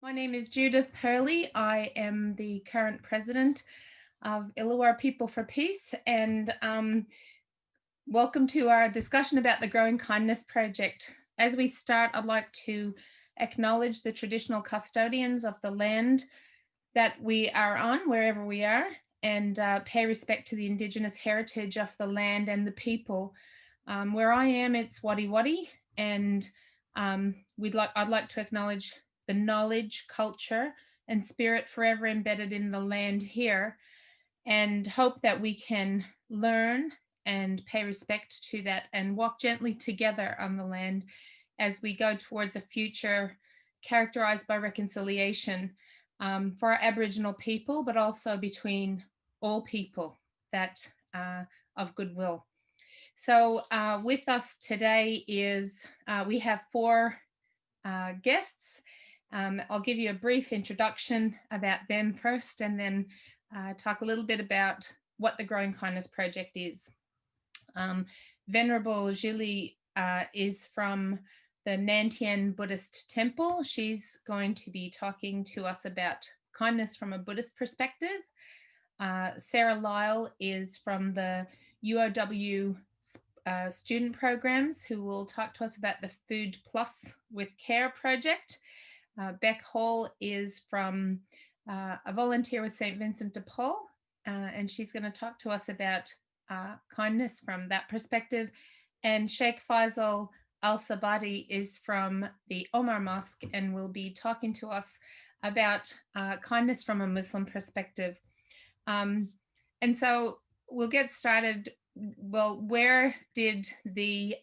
My name is Judith Hurley. I am the current president of Illawarra People for Peace, and welcome to our discussion about the Growing Kindness Project. As we start, I'd like to acknowledge the traditional custodians of the land that we are on, wherever we are, and pay respect to the Indigenous heritage of the land and the people. Where I am, it's Wadi Wadi, and I'd like to acknowledge the knowledge, culture, and spirit forever embedded in the land here, and hope that we can learn and pay respect to that and walk gently together on the land as we go towards a future characterized by reconciliation for our Aboriginal people, but also between all people that of goodwill. So with us today is we have four guests. I'll give you a brief introduction about them first, and then talk a little bit about what the Growing Kindness Project is. Venerable Jili is from the Nantien Buddhist temple. She's going to be talking to us about kindness from a Buddhist perspective. Sarah Lyle is from the UOW student programs, who will talk to us about the Food Plus with Care project. Beck Hall is from a volunteer with St. Vincent de Paul, and she's going to talk to us about kindness from that perspective. And Sheikh Faisal Al-Sabadi is from the Omar Mosque and will be talking to us about kindness from a Muslim perspective. And so we'll get started. Well, where did the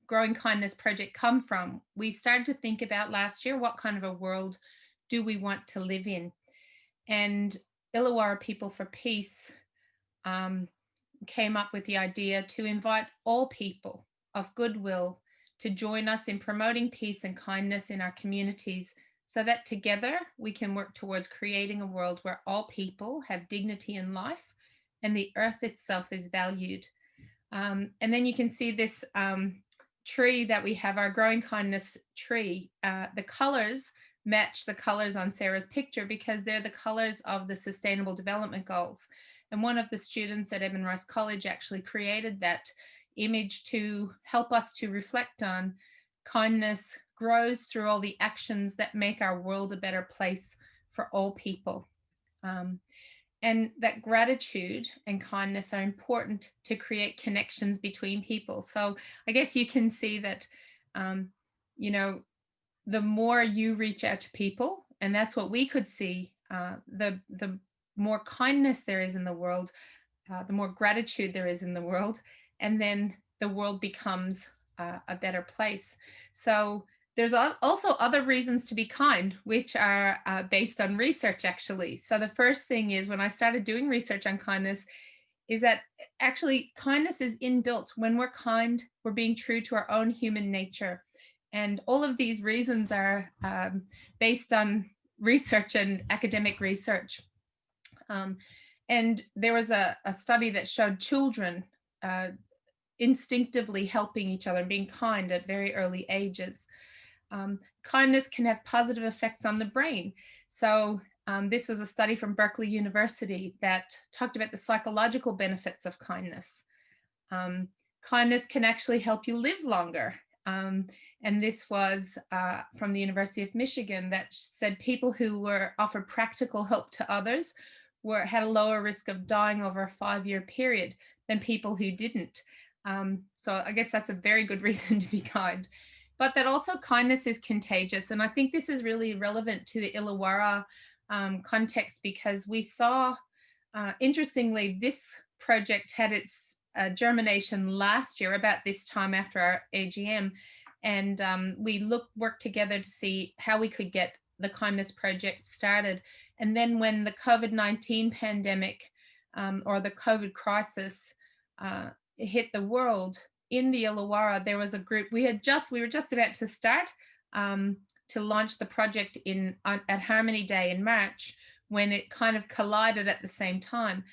Growing Kindness Project come from? We started to think about last year, what kind of a world do we want to live in? And Illawarra People for Peace came up with the idea to invite all people of goodwill to join us in promoting peace and kindness in our communities, so that together we can work towards creating a world where all people have dignity in life and the earth itself is valued. And then you can see this tree that we have, our Growing Kindness tree. The colors match the colors on Sarah's picture because they're the colors of the Sustainable Development Goals. And one of the students at Edmund Rice College actually created that image to help us to reflect on kindness grows through all the actions that make our world a better place for all people. And that gratitude and kindness are important to create connections between people. So I guess you can see that, you know, the more you reach out to people, and that's what we could see, the more kindness there is in the world, the more gratitude there is in the world, and then the world becomes a better place. So there's also other reasons to be kind, which are based on research, actually. So the first thing is, when I started doing research on kindness, is that actually kindness is inbuilt. When we're kind, we're being true to our own human nature. And all of these reasons are based on research and academic research. And there was a study that showed children instinctively helping each other and being kind at very early ages. Kindness can have positive effects on the brain. So this was a study from Berkeley University that talked about the psychological benefits of kindness. Kindness can actually help you live longer. And this was from the University of Michigan, that said people who were offered practical help to others had a lower risk of dying over a 5-year period than people who didn't. So I guess that's a very good reason to be kind. But that also kindness is contagious. And I think this is really relevant to the Illawarra context, because we saw, interestingly, this project had its germination last year about this time after our AGM. And we worked together to see how we could get the Kindness Project started. And then when the COVID-19 pandemic or the COVID crisis hit the world, in the Illawarra, there was a group, we were just about to start to launch the project at Harmony Day in March, when it kind of collided at the same time.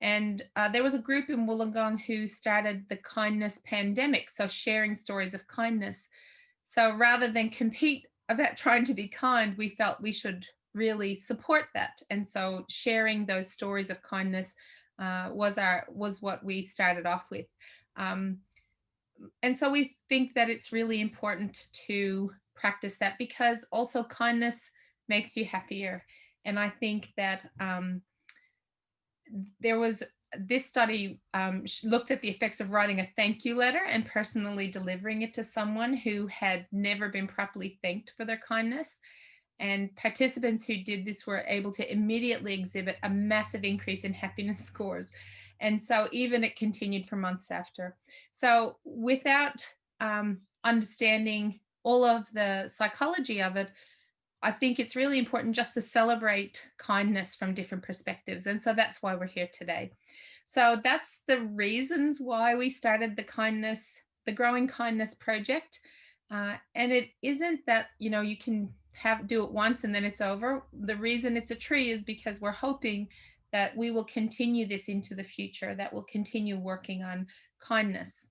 And there was a group in Wollongong who started the Kindness Pandemic, so sharing stories of kindness. So rather than compete about trying to be kind, we felt we should really support that. And so sharing those stories of kindness was what we started off with. Um, and so we think that it's really important to practice that, because also kindness makes you happier. And I think that there was this study looked at the effects of writing a thank you letter and personally delivering it to someone who had never been properly thanked for their kindness. And participants who did this were able to immediately exhibit a massive increase in happiness scores. And so even it continued for months after. So without understanding all of the psychology of it, I think it's really important just to celebrate kindness from different perspectives. And so that's why we're here today. So that's the reasons why we started the Growing Kindness Project. And it isn't that, you can do it once and then it's over. The reason it's a tree is because we're hoping that we will continue this into the future, that we'll continue working on kindness.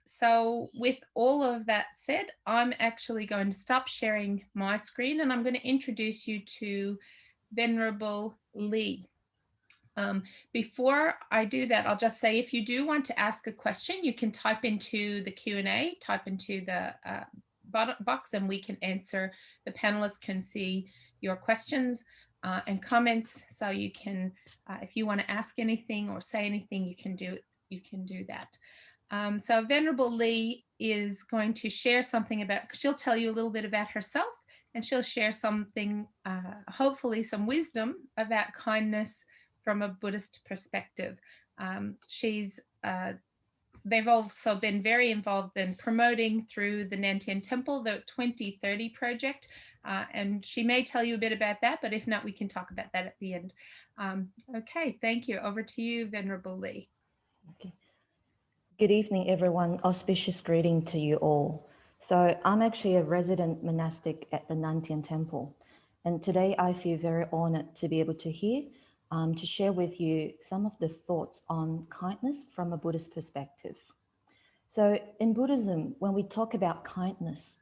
So with all of that said, I'm actually going to stop sharing my screen and I'm going to introduce you to Venerable Lee. Before I do that, I'll just say, if you do want to ask a question, you can type into the Q&A, type into the box, and we can answer. The panelists can see your questions and comments, so you can, if you want to ask anything or say anything, you can do that. So Venerable Lee is going to share something she'll tell you a little bit about herself, and she'll share something, hopefully some wisdom about kindness from a Buddhist perspective. They've also been very involved in promoting through the Nantian Temple, the 2030 project, and she may tell you a bit about that, but if not, we can talk about that at the end. Okay, thank you. Over to you, Venerable Lee. Okay. Good evening, everyone. Auspicious greeting to you all. So I'm actually a resident monastic at the Nantian Temple, and today I feel very honored to be able to share with you some of the thoughts on kindness from a Buddhist perspective. So in Buddhism, when we talk about kindness,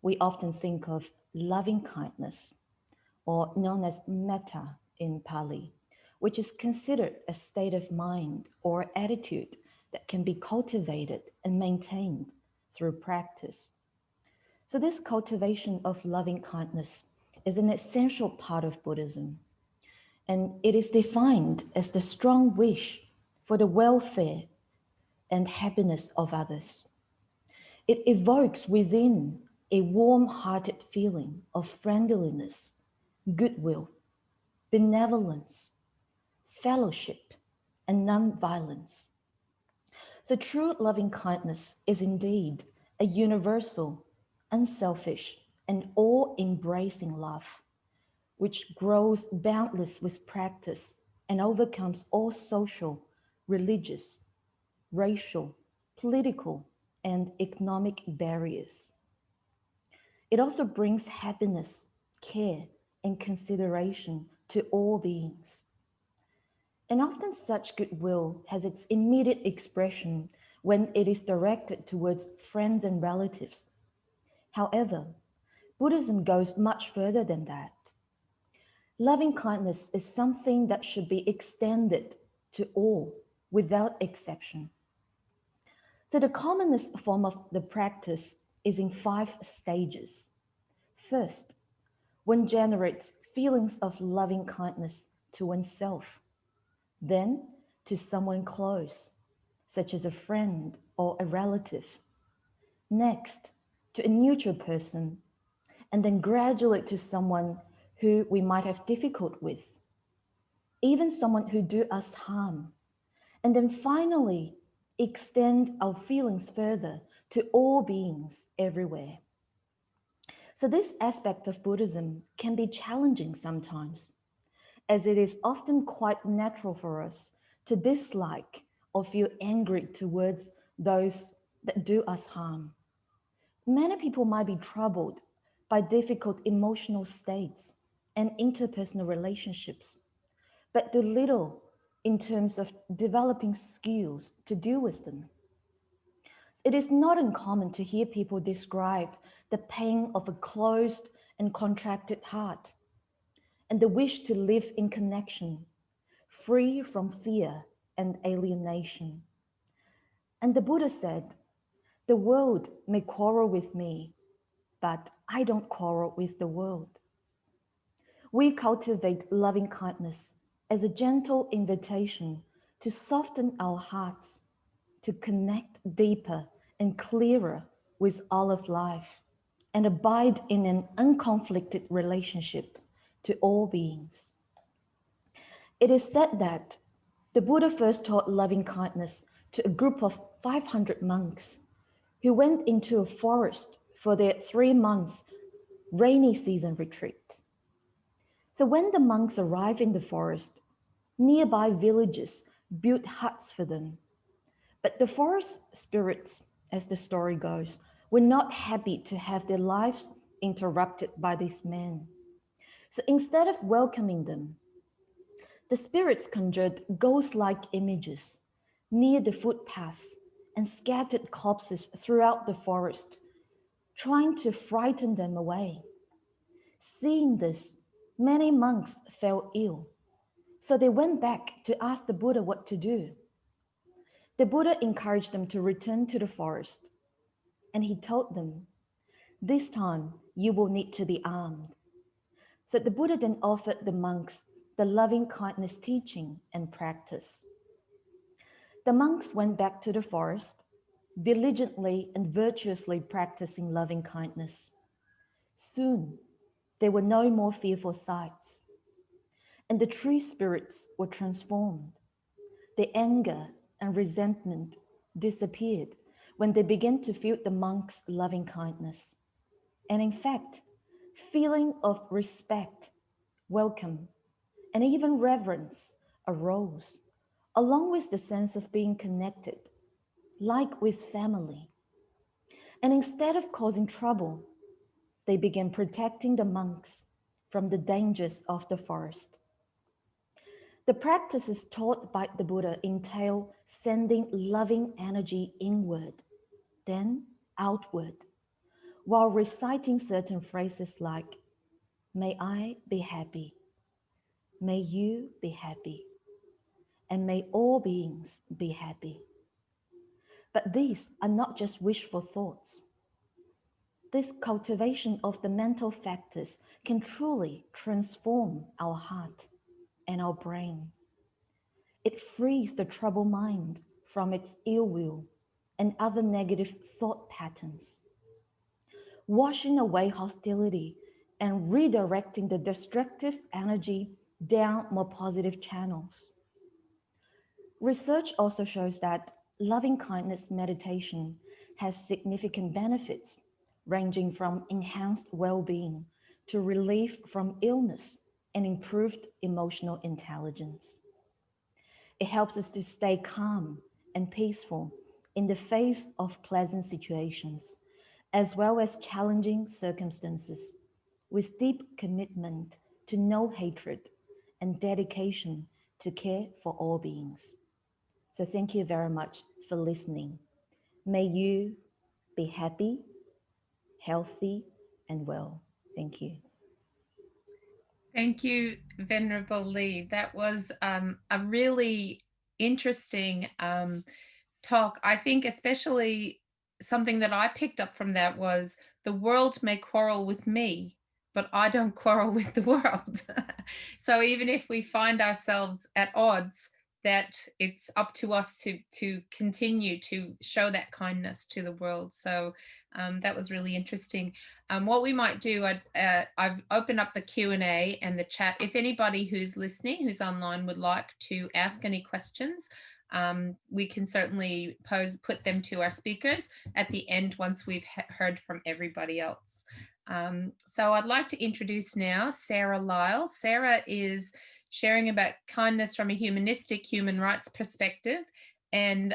we often think of loving kindness, or known as metta in Pali, which is considered a state of mind or attitude that can be cultivated and maintained through practice. So this cultivation of loving kindness is an essential part of Buddhism, and it is defined as the strong wish for the welfare and happiness of others. It evokes within a warm-hearted feeling of friendliness, goodwill, benevolence, fellowship, and non-violence. The true loving kindness is indeed a universal, unselfish, and all-embracing love, which grows boundless with practice and overcomes all social, religious, racial, political, and economic barriers. It also brings happiness, care, and consideration to all beings. And often such goodwill has its immediate expression when it is directed towards friends and relatives. However, Buddhism goes much further than that. Loving kindness is something that should be extended to all without exception. So the commonest form of the practice is in 5 stages. First, one generates feelings of loving kindness to oneself, then to someone close, such as a friend or a relative. Next, to a neutral person, and then gradually to someone who we might have difficulty with, even someone who do us harm. And then finally, extend our feelings further to all beings everywhere. So this aspect of Buddhism can be challenging sometimes, as it is often quite natural for us to dislike or feel angry towards those that do us harm. Many people might be troubled by difficult emotional states and interpersonal relationships, but do little in terms of developing skills to deal with them. It is not uncommon to hear people describe the pain of a closed and contracted heart, and the wish to live in connection, free from fear and alienation. And the Buddha said, "The world may quarrel with me, but I don't quarrel with the world." We cultivate loving kindness as a gentle invitation to soften our hearts, to connect deeper and clearer with all of life, and abide in an unconflicted relationship to all beings. It is said that the Buddha first taught loving kindness to a group of 500 monks who went into a forest for their 3-month rainy season retreat. So when the monks arrived in the forest, nearby villages built huts for them. But the forest spirits, as the story goes, were not happy to have their lives interrupted by these men. So instead of welcoming them, the spirits conjured ghost-like images near the footpaths and scattered corpses throughout the forest, trying to frighten them away. Seeing this, many monks fell ill, so they went back to ask the Buddha what to do. The Buddha encouraged them to return to the forest, and he told them, "This time you will need to be armed." So the Buddha then offered the monks the loving kindness teaching and practice. The monks went back to the forest, diligently and virtuously practicing loving kindness. Soon, there were no more fearful sights, and the tree spirits were transformed. The anger and resentment disappeared when they began to feel the monks' loving kindness. And in fact, feeling of respect, welcome, and even reverence arose, along with the sense of being connected, like with family. And instead of causing trouble, they began protecting the monks from the dangers of the forest. The practices taught by the Buddha entail sending loving energy inward, then outward, while reciting certain phrases like, "May I be happy," "May you be happy," and "May all beings be happy." But these are not just wishful thoughts. This cultivation of the mental factors can truly transform our heart and our brain. It frees the troubled mind from its ill will and other negative thought patterns, washing away hostility and redirecting the destructive energy down more positive channels. Research also shows that loving kindness meditation has significant benefits, ranging from enhanced well-being to relief from illness and improved emotional intelligence. It helps us to stay calm and peaceful in the face of pleasant situations, as well as challenging circumstances, with deep commitment to no hatred and dedication to care for all beings. So thank you very much for listening. May you be happy, healthy, and well. Thank you. Thank you, Venerable Lee. That was a really interesting talk. I think especially something that I picked up from that was the world may quarrel with me, but I don't quarrel with the world. So even if we find ourselves at odds, that it's up to us to continue to show that kindness to the world. So that was really interesting. What we might do, I've opened up the Q&A and the chat. If anybody who's listening, who's online, would like to ask any questions, we can certainly put them to our speakers at the end once we've heard from everybody else. So I'd like to introduce now Sarah Lyle. Sarah is sharing about kindness from a humanistic human rights perspective, and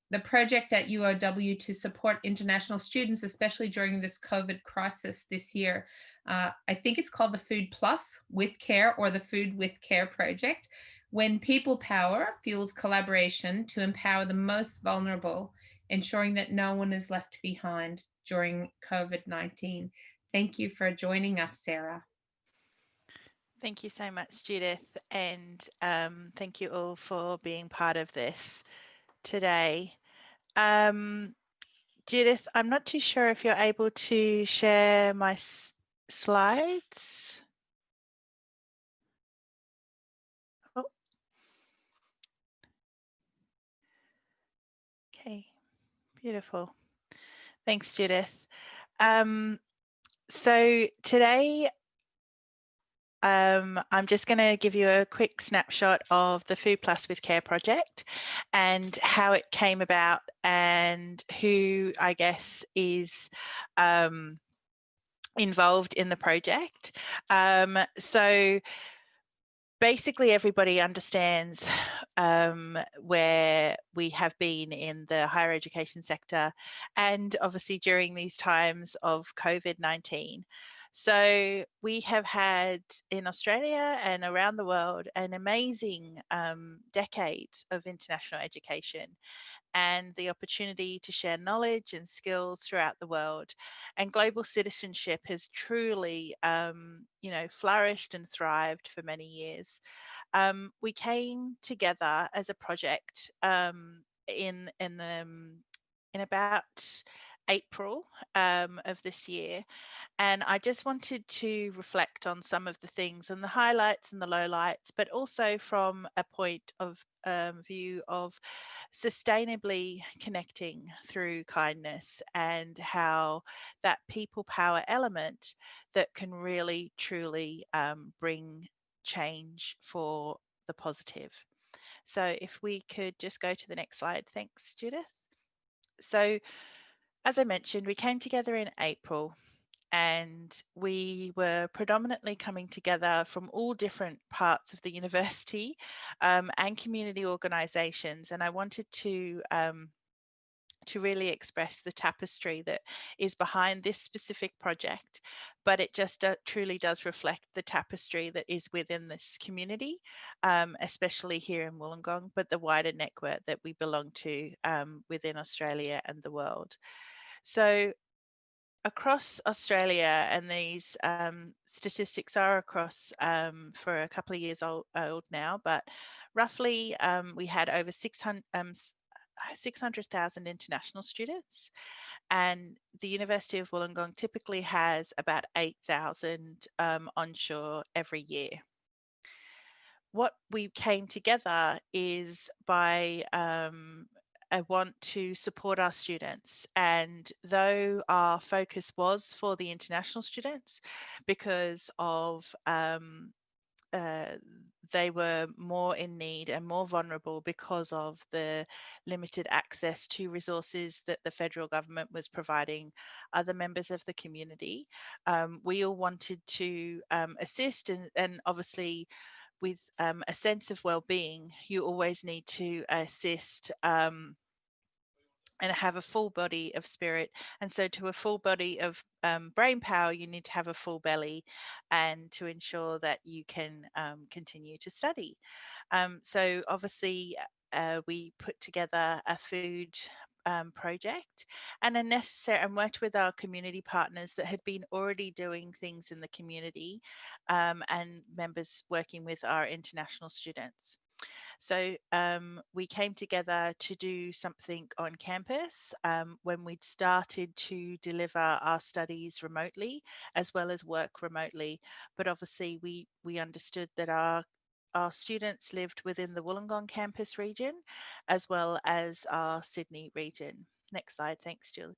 the project at UOW to support international students, especially during this COVID crisis this year. I think it's called the Food Plus with Care, or the Food with Care project, when people power fuels collaboration to empower the most vulnerable, ensuring that no one is left behind during COVID-19. Thank you for joining us, Sarah. Thank you so much, Judith, and thank you all for being part of this today. Judith, I'm not too sure if you're able to share my slides. Oh. Okay, beautiful. Thanks, Judith. So today, I'm just going to give you a quick snapshot of the Food Plus with Care project and how it came about and who I guess is involved in the project. So basically everybody understands where we have been in the higher education sector and obviously during these times of COVID-19. So we have had in Australia and around the world an amazing decades of international education and the opportunity to share knowledge and skills throughout the world. And global citizenship has truly, flourished and thrived for many years. We came together as a project in about April of this year, and I just wanted to reflect on some of the things and the highlights and the lowlights, but also from a point of view of sustainably connecting through kindness and how that people power element that can really truly bring change for the positive. So if we could just go to the next slide. Thanks, Judith. So as I mentioned, we came together in April and we were predominantly coming together from all different parts of the university and community organisations. And I wanted to really express the tapestry that is behind this specific project, but it just truly does reflect the tapestry that is within this community, especially here in Wollongong, but the wider network that we belong to within Australia and the world. So across Australia, and these statistics are across for a couple of years old now, but roughly we had over 600,000 international students, and the University of Wollongong typically has about 8,000 onshore every year. What we came together is by I want to support our students, and though our focus was for the international students because of they were more in need and more vulnerable because of the limited access to resources that the federal government was providing other members of the community. We all wanted to assist, and obviously with a sense of well-being, you always need to assist and have a full body of spirit. And so to a full body of brain power, you need to have a full belly, and to ensure that you can continue to study. So obviously we put together a food project and worked with our community partners that had been already doing things in the community, and members working with our international students. So we came together to do something on campus when we'd started to deliver our studies remotely as well as work remotely. But obviously we understood that our students lived within the Wollongong campus region as well as our Sydney region. Next slide, thanks, Judith.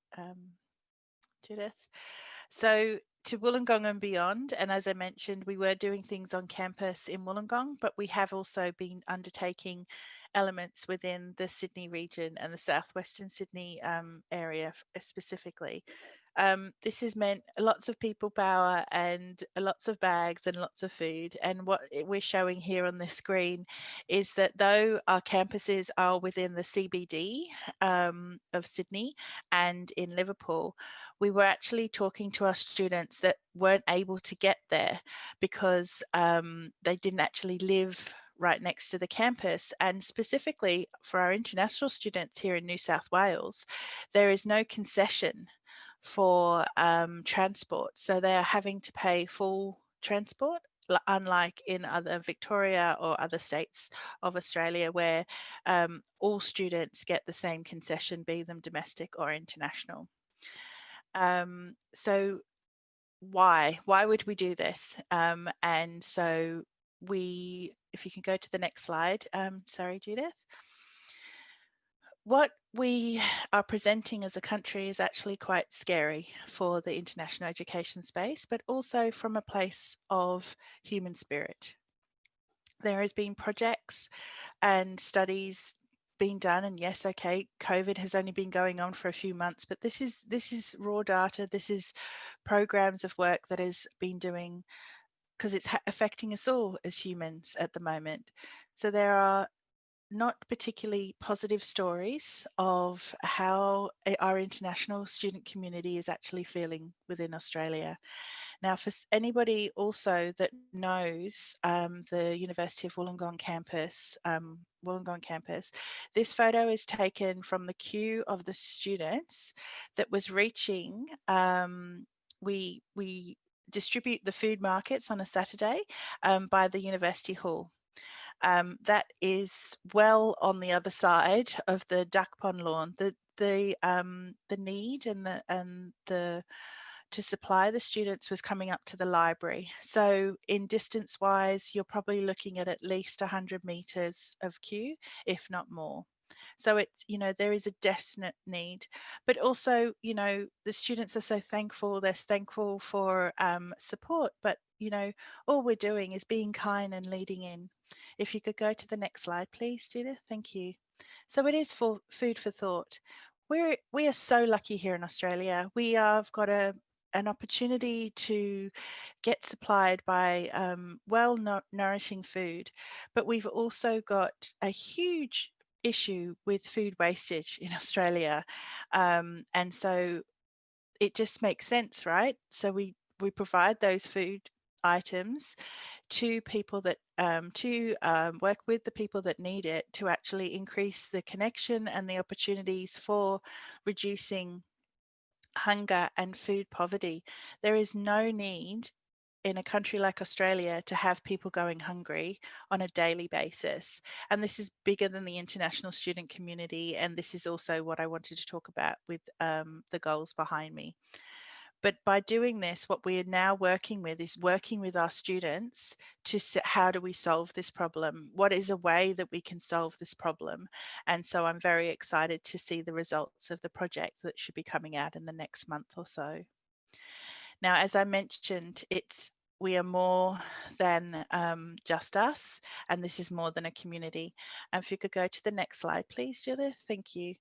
So to Wollongong and beyond, and as I mentioned, we were doing things on campus in Wollongong, but we have also been undertaking elements within the Sydney region and the southwestern Sydney area specifically. This has meant lots of people power and lots of bags and lots of food. And what we're showing here on this screen is that though our campuses are within the CBD of Sydney and in Liverpool, we were actually talking to our students that weren't able to get there because they didn't actually live right next to the campus. And specifically for our international students here in New South Wales, there is no concession for transport. So they are having to pay full transport, unlike in other Victoria or other states of Australia where all students get the same concession, be them domestic or international. So why would we do this? And so if you can go to the next slide, sorry, Judith. What we are presenting as a country is actually quite scary for the international education space, but also from a place of human spirit. There has been projects and studies being done, and yes, okay, COVID has only been going on for a few months, but this is raw data. This is programs of work that has been doing, because it's affecting us all as humans at the moment. So there are not particularly positive stories of how our international student community is actually feeling within Australia. Now, for anybody also that knows the University of Wollongong campus, this photo is taken from the queue of the students that was reaching. We distribute the food markets on a Saturday by the University Hall. That is well on the other side of the duck pond lawn. The need and the to supply the students was coming up to the library. So in distance wise, you're probably looking at least 100 meters of queue, if not more. So it's, there is a definite need, but also, the students are so thankful. They're thankful for support, but, all we're doing is being kind and leading in. If you could go to the next slide, please, Judith. Thank you. So it is for food for thought. We are so lucky here in Australia. We have got an opportunity to get supplied by nourishing food, but we've also got a huge issue with food wastage in Australia, and so it just makes sense, right? So we provide those food items to people that work with the people that need it, to actually increase the connection and the opportunities for reducing hunger and food poverty. There is no need in a country like Australia to have people going hungry on a daily basis. And this is bigger than the international student community. And this is also what I wanted to talk about with the goals behind me. But by doing this, what we are now working with is working with our students to how do we solve this problem? What is a way that we can solve this problem? And so I'm very excited to see the results of the project that should be coming out in the next month or so. Now, as I mentioned, we are more than just us, and this is more than a community. And if you could go to the next slide, please, Judith. Thank you.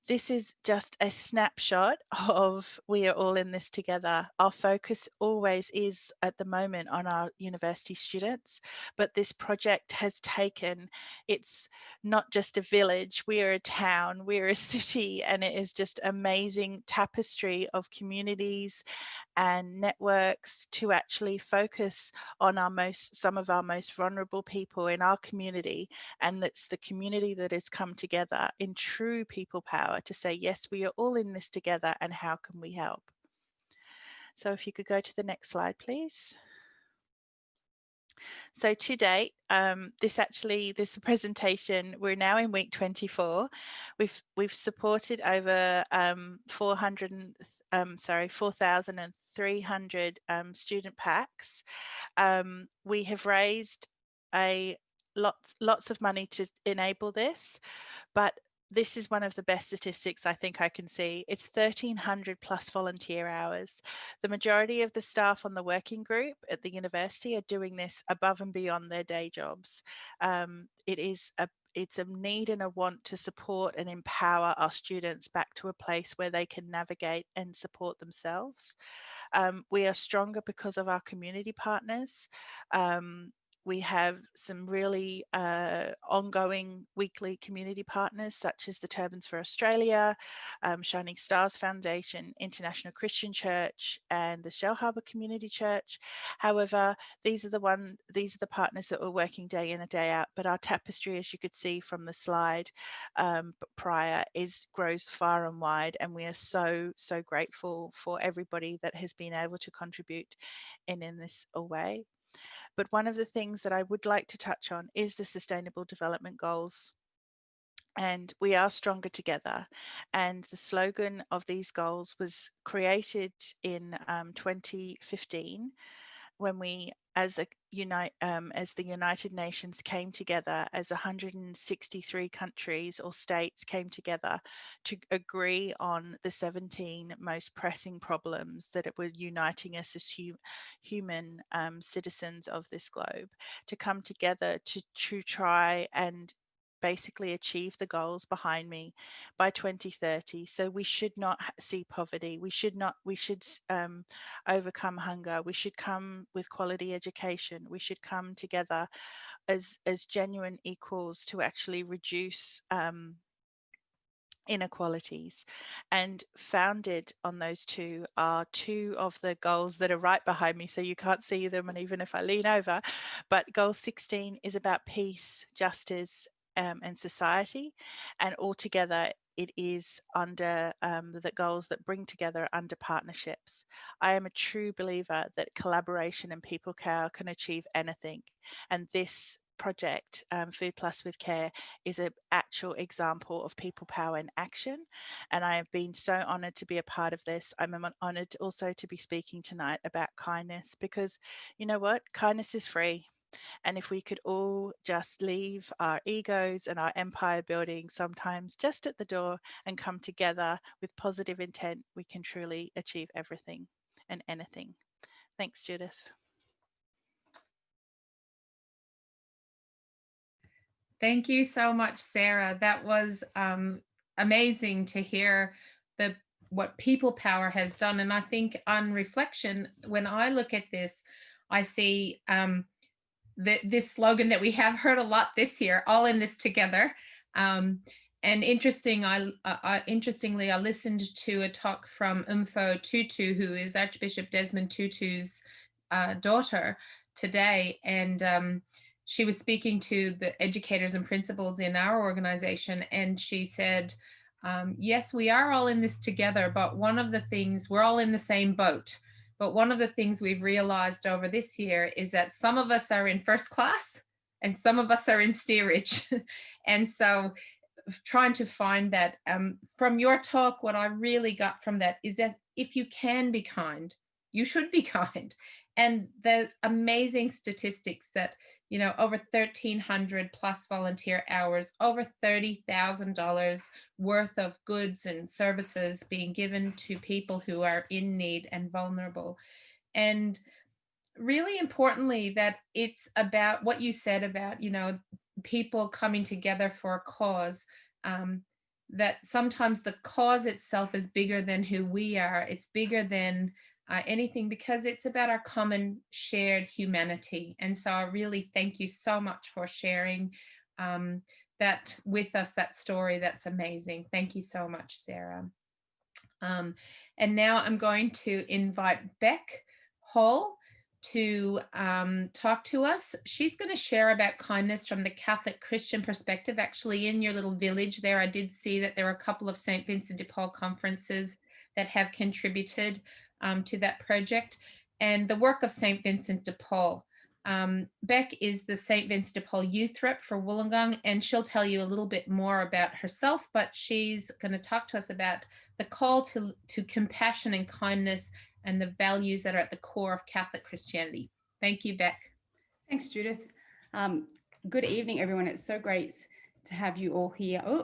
This is just a snapshot of we are all in this together. Our focus always is at the moment on our university students, but this project has taken, it's not just a village, we are a town, we're a city, and it is just amazing tapestry of communities and networks to actually focus on some of our most vulnerable people in our community. And it's the community that has come together in true people power to say, yes, we are all in this together, and how can we help? So if you could go to the next slide, please. So to date, this presentation, we're now in week 24. We've supported over 4,300 student packs. We have raised lots of money to enable this, but this is one of the best statistics I think I can see. It's 1,300 plus volunteer hours. The majority of the staff on the working group at the university are doing this above and beyond their day jobs. It's a need and a want to support and empower our students back to a place where they can navigate and support themselves. We are stronger because of our community partners. We have some really ongoing weekly community partners such as the Turbans for Australia, Shining Stars Foundation, International Christian Church, and the Shell Harbour Community Church. However, these are the partners that we're working day in and day out. But our tapestry, as you could see from the slide prior, grows far and wide, and we are so grateful for everybody that has been able to contribute in this way. But one of the things that I would like to touch on is the Sustainable Development Goals. And we are stronger together. And the slogan of these goals was created in 2015 when we, as the United Nations came together, as 163 countries or states came together to agree on the 17 most pressing problems that were uniting us as human citizens of this globe, to come together to try and basically achieve the goals behind me by 2030. So we should not see poverty. We should overcome hunger. We should come with quality education. We should come together as genuine equals to actually reduce inequalities. And founded on those two are two of the goals that are right behind me, so you can't see them, and even if I lean over. But goal 16 is about peace, justice, and society, and altogether it is under the goals that bring together under partnerships. I am a true believer that collaboration and people power can achieve anything, and this project, Food Plus with Care, is an actual example of people power in action. And I have been so honoured to be a part of this. I'm honoured also to be speaking tonight about kindness, because you know what? Kindness is free. And if we could all just leave our egos and our empire building sometimes just at the door and come together with positive intent, we can truly achieve everything and anything. Thanks, Judith. Thank you so much, Sarah. That was amazing to hear what people power has done. And I think on reflection, when I look at this, I see this slogan that we have heard a lot this year, all in this together. And interestingly, I listened to a talk from Umfo Tutu, who is Archbishop Desmond Tutu's daughter, today. And she was speaking to the educators and principals in our organization, and she said, yes, we are all in this together, but one of the things, we're all in the same boat. But one of the things we've realized over this year is that some of us are in first class and some of us are in steerage. And so trying to find that, from your talk, what I really got from that is that if you can be kind, you should be kind. And there's amazing statistics that, you know, over 1,300 plus volunteer hours, over $30,000 worth of goods and services being given to people who are in need and vulnerable. And really importantly, that it's about what you said about, you know, people coming together for a cause, that sometimes the cause itself is bigger than who we are. It's bigger than anything, because it's about our common shared humanity. And so I really thank you so much for sharing that with us, that story. That's amazing. Thank you so much, Sarah. And now I'm going to invite Beck Hall to talk to us. She's going to share about kindness from the Catholic Christian perspective. Actually, in your little village there, I did see that there were a couple of St. Vincent de Paul conferences that have contributed to that project, and the work of St. Vincent de Paul. Beck is the St. Vincent de Paul youth rep for Wollongong, and she'll tell you a little bit more about herself, but she's going to talk to us about the call to compassion and kindness and the values that are at the core of Catholic Christianity. Thank you, Beck. Thanks, Judith. Good evening, everyone. It's so great to have you all here. Oh,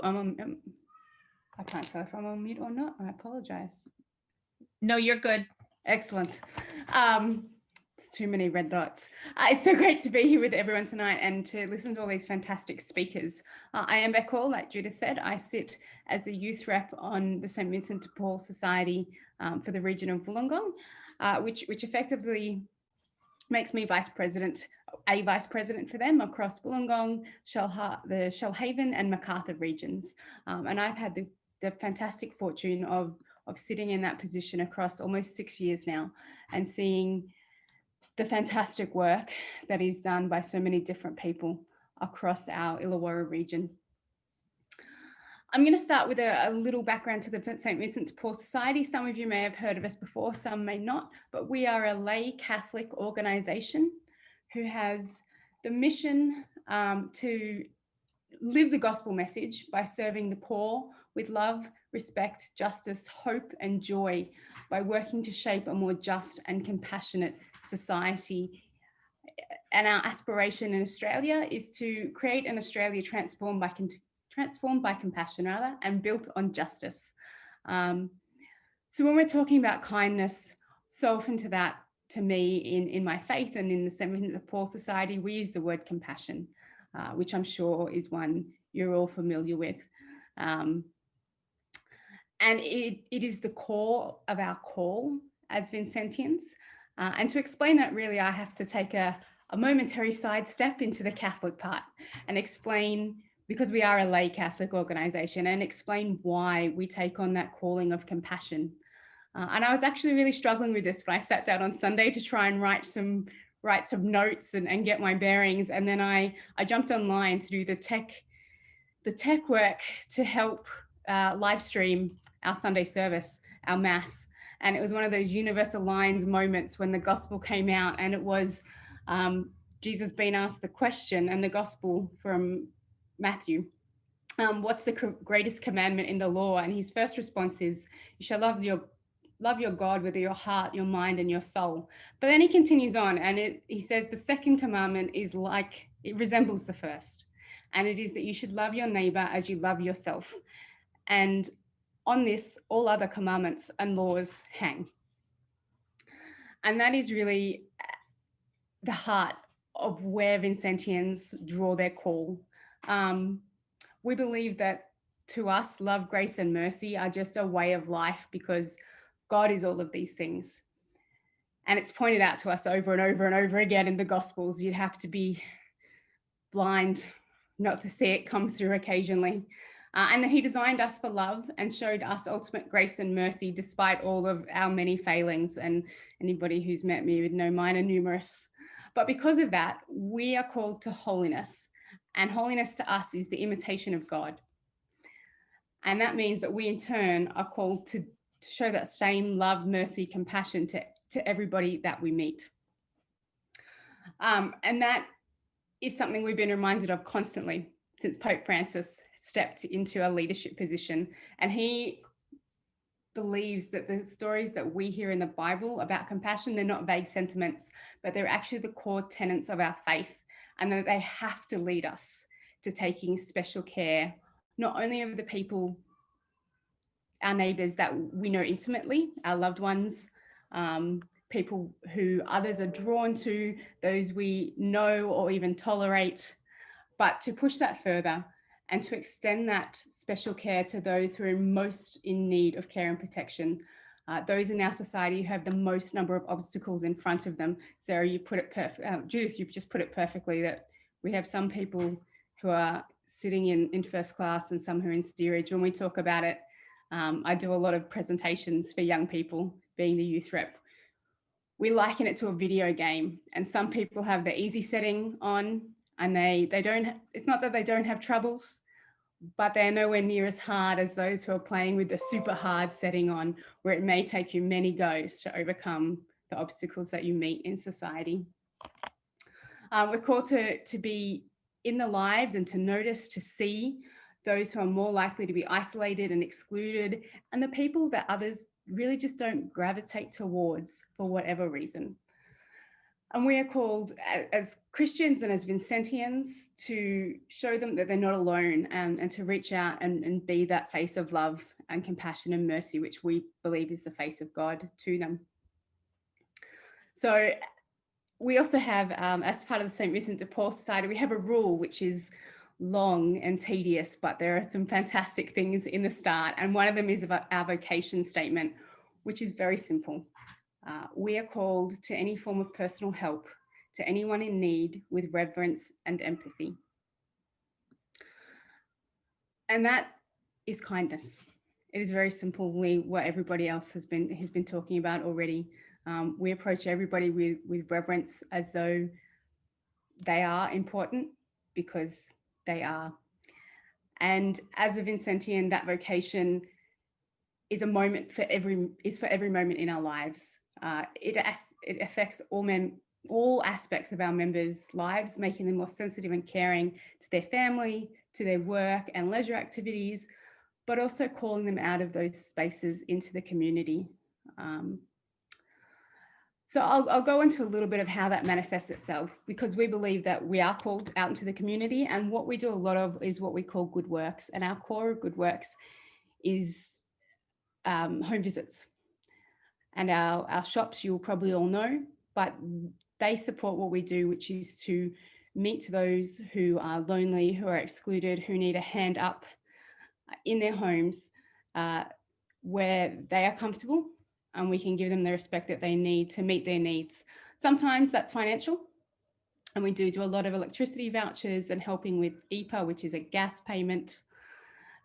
I can't tell if I'm on mute or not. I apologize. No, you're good. Excellent. There's too many red dots. It's so great to be here with everyone tonight and to listen to all these fantastic speakers. I am Beck Hall, like Judith said. I sit as a youth rep on the St. Vincent de Paul Society for the region of Wollongong, which effectively makes me a vice president for them across Wollongong, the Shellhaven and Macarthur regions. And I've had the fantastic fortune of sitting in that position across almost 6 years now and seeing the fantastic work that is done by so many different people across our Illawarra region. I'm going to start with a little background to the St. Vincent de Paul Society. Some of you may have heard of us before, some may not, but we are a lay Catholic organisation who has the mission to live the gospel message by serving the poor with love, respect, justice, hope, and joy, by working to shape a more just and compassionate society. And our aspiration in Australia is to create an Australia transformed by compassion, and built on justice. So when we're talking about kindness, so often to me in my faith and in the St. Vincent de Paul Society, we use the word compassion, which I'm sure is one you're all familiar with. And it is the core of our call as Vincentians. And to explain that, really, I have to take a momentary sidestep into the Catholic part and explain, because we are a lay Catholic organisation, and explain why we take on that calling of compassion. And I was actually really struggling with this when I sat down on Sunday to try and write some notes and get my bearings. And then I jumped online to do the tech work to help live stream our Sunday service, our Mass. And it was one of those universal lines moments when the gospel came out, and it was Jesus being asked the question, and the gospel from Matthew, what's the greatest commandment in the law? And his first response is, you shall love your God with your heart, your mind, and your soul. But then he continues on, and he says the second commandment is it resembles the first. And it is that you should love your neighbor as you love yourself. And on this, all other commandments and laws hang. And that is really the heart of where Vincentians draw their call. We believe that to us, love, grace, and mercy are just a way of life, because God is all of these things. And it's pointed out to us over and over and over again in the Gospels. You'd have to be blind not to see it come through occasionally. And that he designed us for love and showed us ultimate grace and mercy despite all of our many failings. And anybody who's met me would know mine are numerous. But because of that, we are called to holiness. And holiness to us is the imitation of God. And that means that we in turn are called to show that same love, mercy, compassion to everybody that we meet. And that is something we've been reminded of constantly since Pope Francis stepped into a leadership position. And he believes that the stories that we hear in the Bible about compassion, they're not vague sentiments, but they're actually the core tenets of our faith, and that they have to lead us to taking special care, not only of the people, our neighbours that we know intimately, our loved ones, people who others are drawn to, those we know or even tolerate, but to push that further and to extend that special care to those who are most in need of care and protection, those in our society who have the most number of obstacles in front of them. Sarah, you put it Judith, you've just put it perfectly, that we have some people who are sitting in first class and some who are in steerage. When we talk about it, I do a lot of presentations for young people, being the youth rep. We liken it to a video game, and some people have the easy setting on, and they don't, it's not that they don't have troubles, but they're nowhere near as hard as those who are playing with the super hard setting on, where it may take you many goes to overcome the obstacles that you meet in society. We're called to be in the lives and to notice, to see those who are more likely to be isolated and excluded, and the people that others really just don't gravitate towards for whatever reason. And we are called as Christians and as Vincentians to show them that they're not alone, and to reach out and be that face of love and compassion and mercy, which we believe is the face of God to them. So we also have, as part of the St. Vincent de Paul Society, we have a rule which is long and tedious, but there are some fantastic things in the start. And one of them is about our vocation statement, which is very simple. We are called to any form of personal help to anyone in need with reverence and empathy. And that is kindness. It is very simply what everybody else has been talking about already. We approach everybody with reverence, as though they are important, because they are. And as a Vincentian, that vocation is a moment for every moment in our lives. It affects all aspects of our members' lives, making them more sensitive and caring to their family, to their work and leisure activities, but also calling them out of those spaces into the community. So I'll go into a little bit of how that manifests itself, because we believe that we are called out into the community, and what we do a lot of is what we call good works. And our core of good works is home visits. And our shops, you'll probably all know, but they support what we do, which is to meet those who are lonely, who are excluded, who need a hand up in their homes, where they are comfortable, and we can give them the respect that they need to meet their needs. Sometimes that's financial, and we do a lot of electricity vouchers and helping with EPA, which is a gas payment.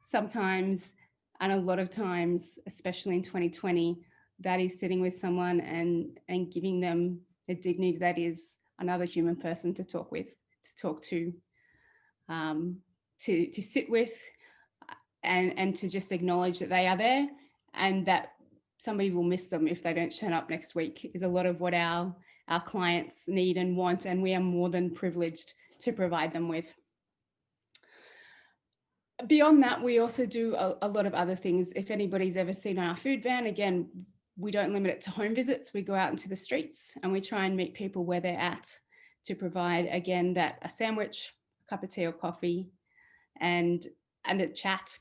Sometimes, and a lot of times, especially in 2020, that is sitting with someone and giving them the dignity that is another human person to talk with, to talk to sit with, and to just acknowledge that they are there, and that somebody will miss them if they don't turn up next week, is a lot of what our clients need and want, and we are more than privileged to provide them with. Beyond that, we also do a lot of other things. If anybody's ever seen our food van, again, we don't limit it to home visits. We go out into the streets and we try and meet people where they're at, to provide, again, that a sandwich, a cup of tea or coffee, and a chat.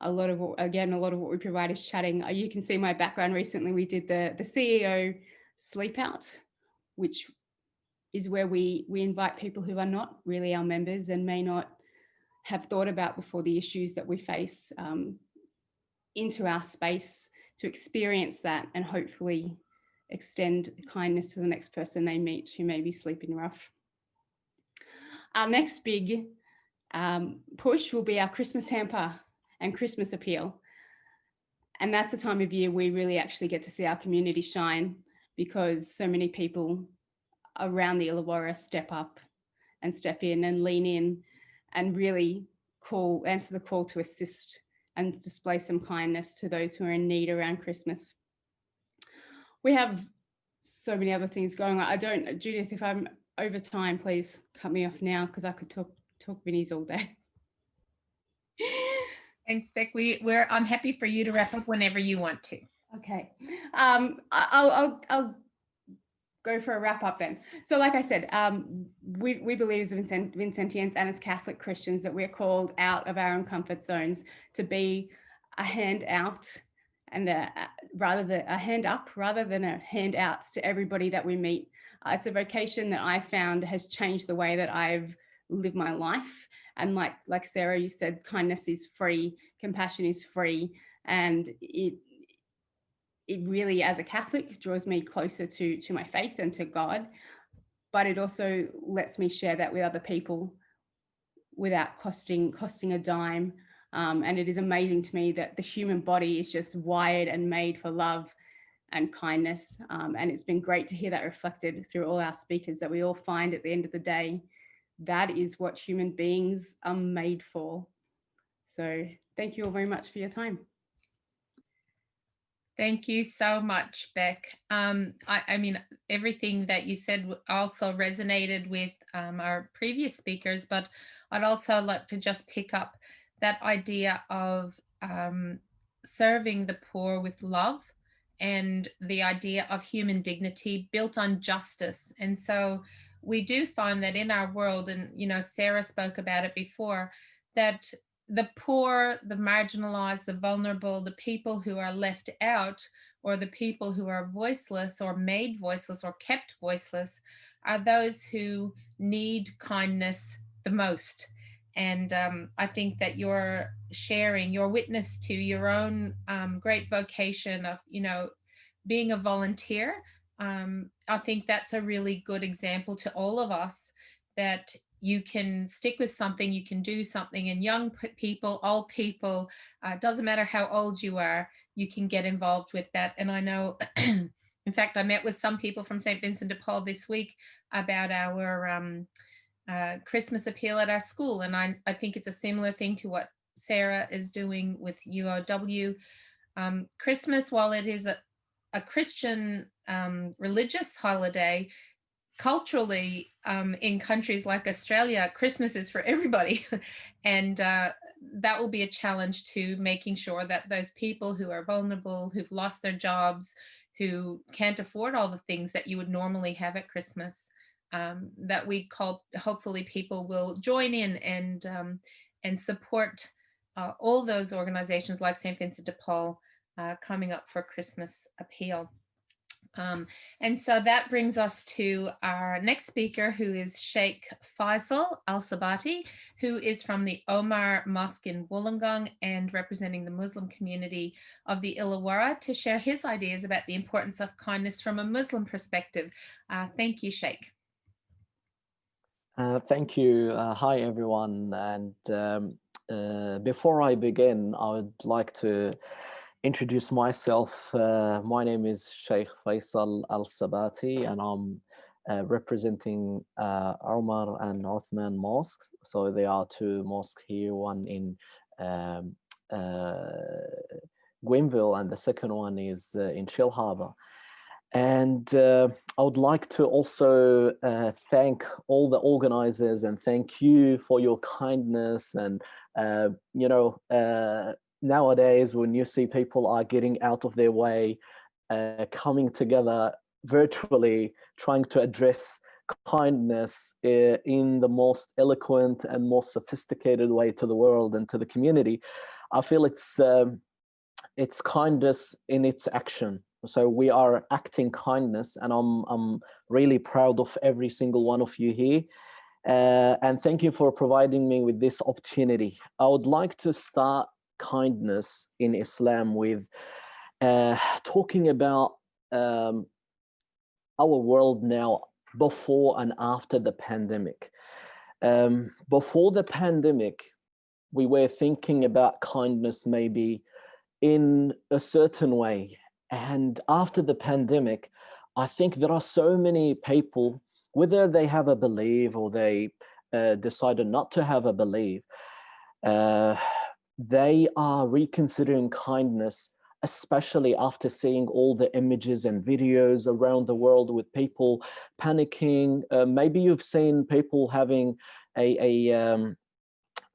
A lot of what we provide is chatting. You can see my background. Recently, we did the CEO sleep out, which is where we invite people who are not really our members and may not have thought about before the issues that we face into our space, to experience that and hopefully extend kindness to the next person they meet who may be sleeping rough. Our next big push will be our Christmas hamper and Christmas appeal. And that's the time of year we really actually get to see our community shine, because so many people around the Illawarra step up and step in and lean in and really answer the call to assist and display some kindness to those who are in need around Christmas. We have so many other things going on. Judith, if I'm over time, please cut me off now, because I could talk Vinnies all day. Thanks, Beck. I'm happy for you to wrap up whenever you want to. Okay. I'll go for a wrap up then. So like I said, we believe as Vincentians and as Catholic Christians that we're called out of our own comfort zones to be a hand out, and a hand up rather than a hand out to everybody that we meet. It's a vocation that I found has changed the way that I've lived my life. And like Sarah, you said, kindness is free, compassion is free, and it really, as a Catholic, draws me closer to my faith and to God. But it also lets me share that with other people without costing a dime. And it is amazing to me that the human body is just wired and made for love and kindness. And it's been great to hear that reflected through all our speakers, that we all find at the end of the day, that is what human beings are made for. So thank you all very much for your time. Thank you so much, Beck. I mean, everything that you said also resonated with our previous speakers, but I'd also like to just pick up that idea of serving the poor with love, and the idea of human dignity built on justice. And so we do find that in our world, and Sarah spoke about it before, that the poor, the marginalized, the vulnerable, the people who are left out, or the people who are voiceless or made voiceless or kept voiceless, are those who need kindness the most. And I think that you're sharing your witness to your own great vocation of, being a volunteer I think that's a really good example to all of us, that you can stick with something, you can do something, and young people, old people, doesn't matter how old you are, you can get involved with that. And I know, in fact, I met with some people from St. Vincent de Paul this week about our Christmas appeal at our school. And I think it's a similar thing to what Sarah is doing with UOW. Christmas, while it is a Christian religious holiday, culturally, in countries like Australia, Christmas is for everybody. And that will be a challenge to making sure that those people who are vulnerable, who've lost their jobs, who can't afford all the things that you would normally have at Christmas, that we call, hopefully people will join in and support all those organizations like St. Vincent de Paul coming up for Christmas appeal. And so that brings us to our next speaker, who is Sheikh Faisal Al-Sabati, who is from the Omar Mosque in Wollongong and representing the Muslim community of the Illawarra, to share his ideas about the importance of kindness from a Muslim perspective. Thank you, Sheikh. Thank you. Hi, everyone. And before I begin, I would like to introduce myself. My name is Sheikh Faisal Al-Sabati, and I'm representing Omar and Uthman mosques. So there are two mosques here, one in Gwynville, and the second one is in Shellharbour. And I would like to also thank all the organizers and thank you for your kindness. And, nowadays, when you see people are getting out of their way, coming together virtually, trying to address kindness in the most eloquent and most sophisticated way to the world and to the community, I feel it's kindness in its action. So we are acting kindness, and I'm really proud of every single one of you here. And thank you for providing me with this opportunity. I would like to start kindness in Islam with talking about our world now before and after the pandemic. Before the pandemic, we were thinking about kindness maybe in a certain way. And after the pandemic, I think there are so many people, whether they have a belief or they decided not to have a belief, they are reconsidering kindness, especially after seeing all the images and videos around the world with people panicking. Maybe you've seen people having a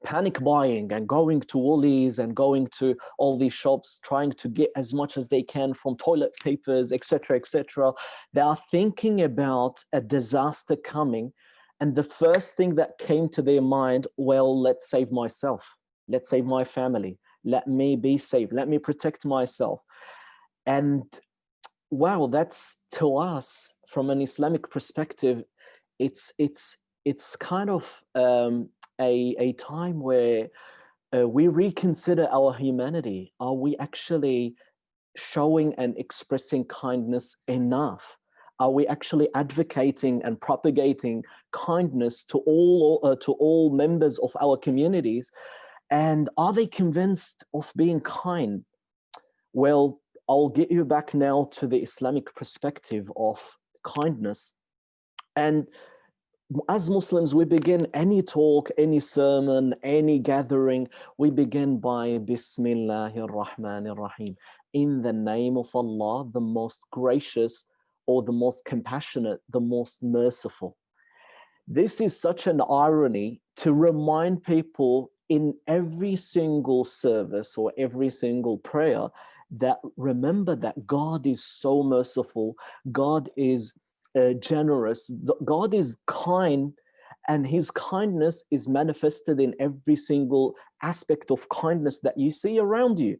panic buying and going to Woolies and going to all these shops, trying to get as much as they can from toilet papers, etc., etc. They are thinking about a disaster coming, and the first thing that came to their mind, well, let's save myself, let's save my family, let me be safe, let me protect myself. And wow, that's, to us from an Islamic perspective, it's kind of a time where we reconsider our humanity. Are we actually showing and expressing kindness enough? Are we actually advocating and propagating kindness to all members of our communities? And are they convinced of being kind? Well, I'll get you back now to the Islamic perspective of kindness. And as Muslims, we begin any talk, any sermon, any gathering, we begin by Bismillahir Rahmanir Rahim. In the name of Allah, the most gracious, or the most compassionate, the most merciful. This is such an irony to remind people in every single service or every single prayer that remember that God is so merciful, God is generous, God is kind, and his kindness is manifested in every single aspect of kindness that you see around you.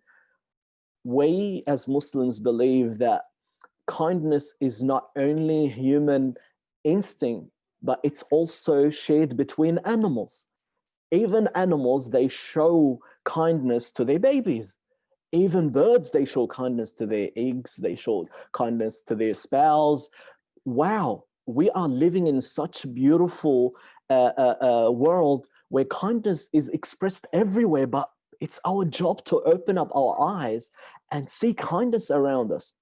We as Muslims believe that kindness is not only human instinct, but it's also shared between animals. Even animals, they show kindness to their babies. Even birds, they show kindness to their eggs, they show kindness to their spouse. wow, we are living in such a beautiful world where kindness is expressed everywhere, but it's our job to open up our eyes and see kindness around us.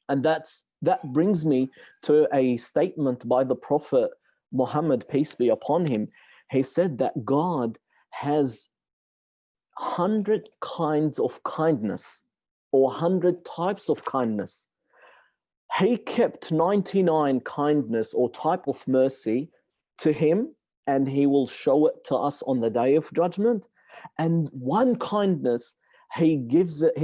And that brings me to a statement by the Prophet Muhammad, peace be upon him. He said that God has 100 kinds of kindness, or 100 types of kindness. He kept 99 kindness or type of mercy to him, and he will show it to us on the day of judgment. And one kindness, he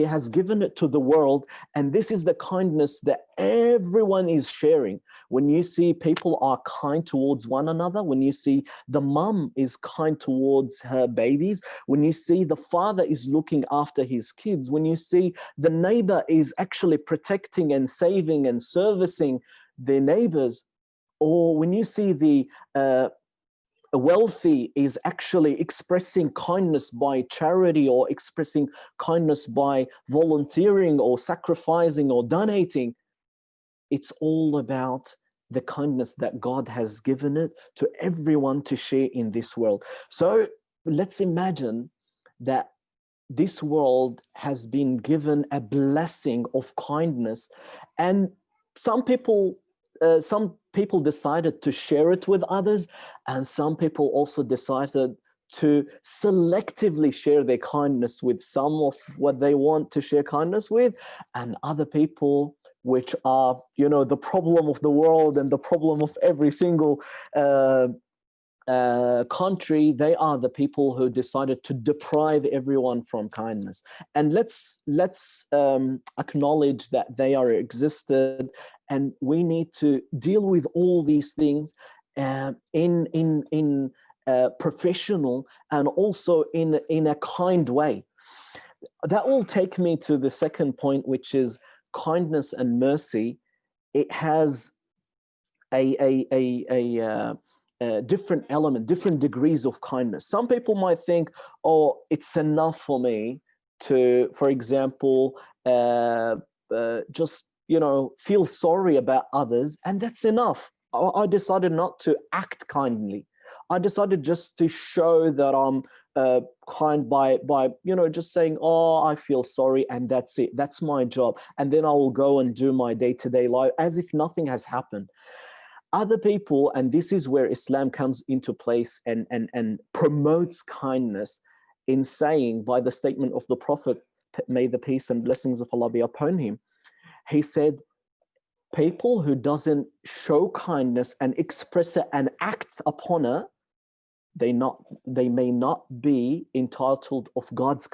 has given it to the world, and this is the kindness that everyone is sharing. When you see people are kind towards one another, when you see the mum is kind towards her babies, when you see the father is looking after his kids, when you see the neighbor is actually protecting and saving and servicing their neighbors, or when you see the wealthy is actually expressing kindness by charity, or expressing kindness by volunteering or sacrificing or donating, it's all about the kindness that God has given it to everyone to share in this world. So let's imagine that this world has been given a blessing of kindness, and some people decided to share it with others, and some people also decided to selectively share their kindness with some of what they want to share kindness with, and other people, which are, the problem of the world and the problem of every single country, they are the people who decided to deprive everyone from kindness. And let's acknowledge that they are existed, and we need to deal with all these things in professional and also in a kind way. That will take me to the second point, which is kindness and mercy. It has a different element, different degrees of kindness. Some people might think, oh, it's enough for me to, for example, just feel sorry about others, and that's enough. I decided not to act kindly. I decided just to show that I'm kind by just saying, oh, I feel sorry, and that's it. That's my job, and then I will go and do my day-to-day life as if nothing has happened. Other people, and this is where Islam comes into place and promotes kindness, in saying, by the statement of the Prophet, may the peace and blessings of Allah be upon him, he said, people who doesn't show kindness and express it and act upon it, they may not be entitled of God's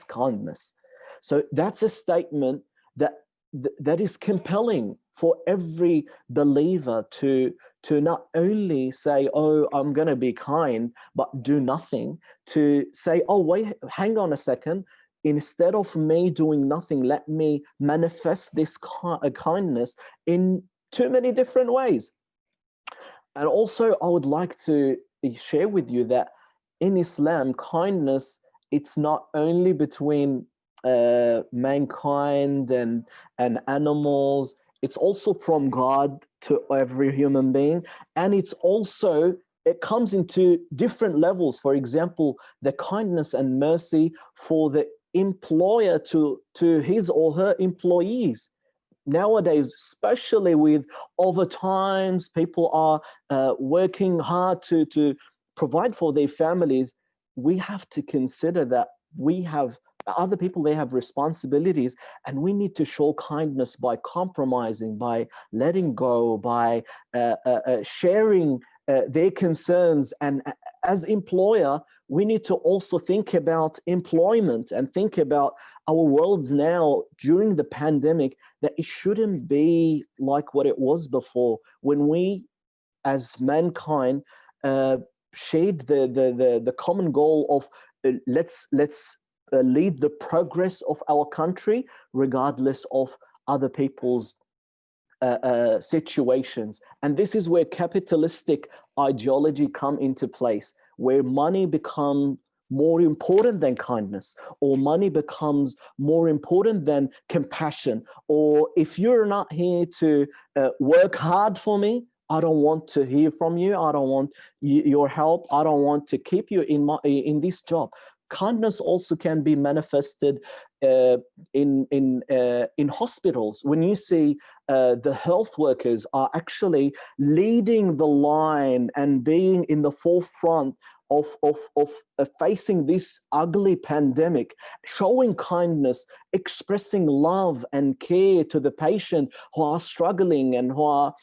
kindness. So that's a statement that is compelling for every believer to not only say, oh, I'm going to be kind, but do nothing, to say, oh, wait, hang on a second. Instead of me doing nothing, let me manifest this kindness in too many different ways. And also, I would like to share with you that in Islam, kindness, it's not only between mankind and animals, it's also from God to every human being. And it comes into different levels. For example, the kindness and mercy for the employer to his or her employees. Nowadays, especially with overtimes, people are working hard to provide for their families. We have to consider that we have other people, they have responsibilities, and we need to show kindness by compromising, by letting go, by sharing their concerns. And as employer, we need to also think about employment and think about our worlds now during the pandemic, that it shouldn't be like what it was before, when we as mankind shared the common goal of let's lead the progress of our country regardless of other people's situations. And this is where capitalistic ideology come into place, where money become more important than kindness, or money becomes more important than compassion, or if you're not here to work hard for me, I don't want to hear from you. I don't want your help. I don't want to keep you in this job. Kindness also can be manifested in hospitals. When you see the health workers are actually leading the line and being in the forefront of facing this ugly pandemic, showing kindness, expressing love and care to the patient who are struggling and who are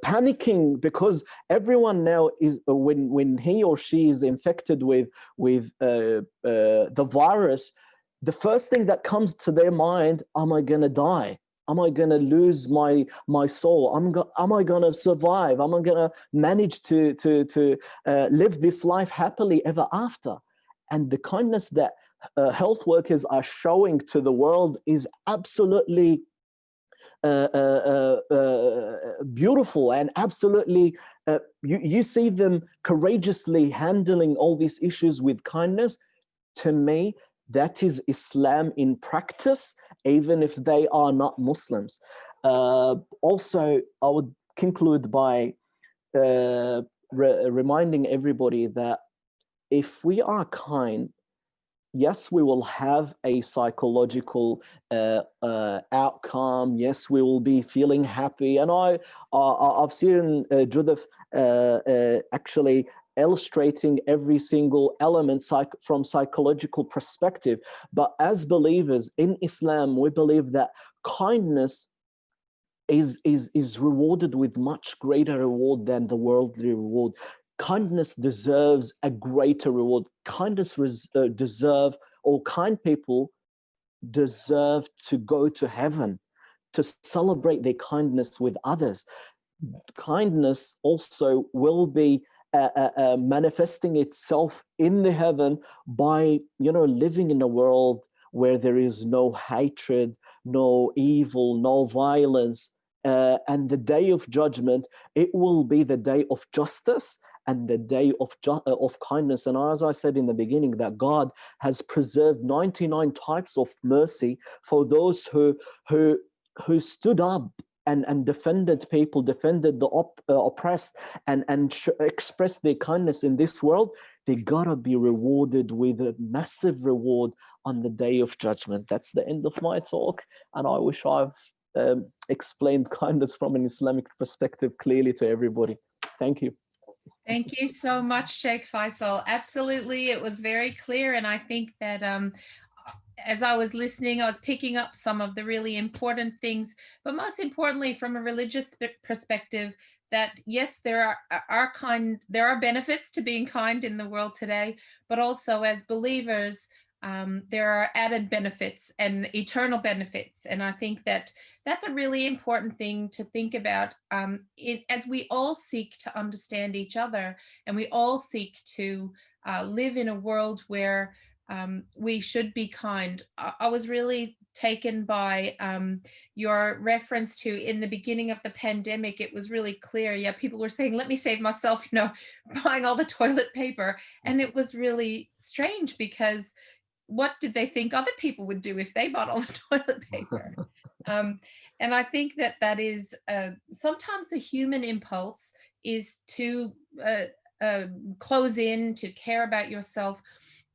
panicking, because everyone now is, when he or she is infected with the virus, the first thing that comes to their mind: am I going to die? Am I going to lose my soul? Am I going to survive? Am I going to manage to live this life happily ever after? And the kindness that health workers are showing to the world is absolutely beautiful, and absolutely you see them courageously handling all these issues with kindness. To me, that is Islam in practice, even if they are not Muslims. Also, I would conclude by reminding everybody that if we are kind, yes, we will have a psychological outcome. Yes, we will be feeling happy. And I've seen Judith actually illustrating every single element from psychological perspective. But as believers in Islam, we believe that kindness is rewarded with much greater reward than the worldly reward. Kindness deserves a greater reward. Kindness deserve, or kind people deserve to go to heaven, to celebrate their kindness with others. Kindness also will be manifesting itself in the heaven by, living in a world where there is no hatred, no evil, no violence. And the day of judgment, it will be the day of justice and the day of kindness. And as I said in the beginning, that God has preserved 99 types of mercy for those who stood up and defended people, defended the oppressed, and expressed their kindness in this world. They gotta be rewarded with a massive reward on the day of judgment. That's the end of my talk, and I wish I've explained kindness from an Islamic perspective clearly to everybody. Thank you. Thank you so much, Sheikh Faisal. Absolutely, it was very clear, and I think that as I was listening, I was picking up some of the really important things, but most importantly, from a religious perspective, that yes, there are benefits to being kind in the world today, but also as believers, there are added benefits and eternal benefits. And I think that that's a really important thing to think about as we all seek to understand each other, and we all seek to live in a world where we should be kind. I was really taken by your reference to, in the beginning of the pandemic, it was really clear. Yeah, people were saying, let me save myself, buying all the toilet paper. And it was really strange, because what did they think other people would do if they bought all the toilet paper? And I think that is sometimes the human impulse is to close in, to care about yourself.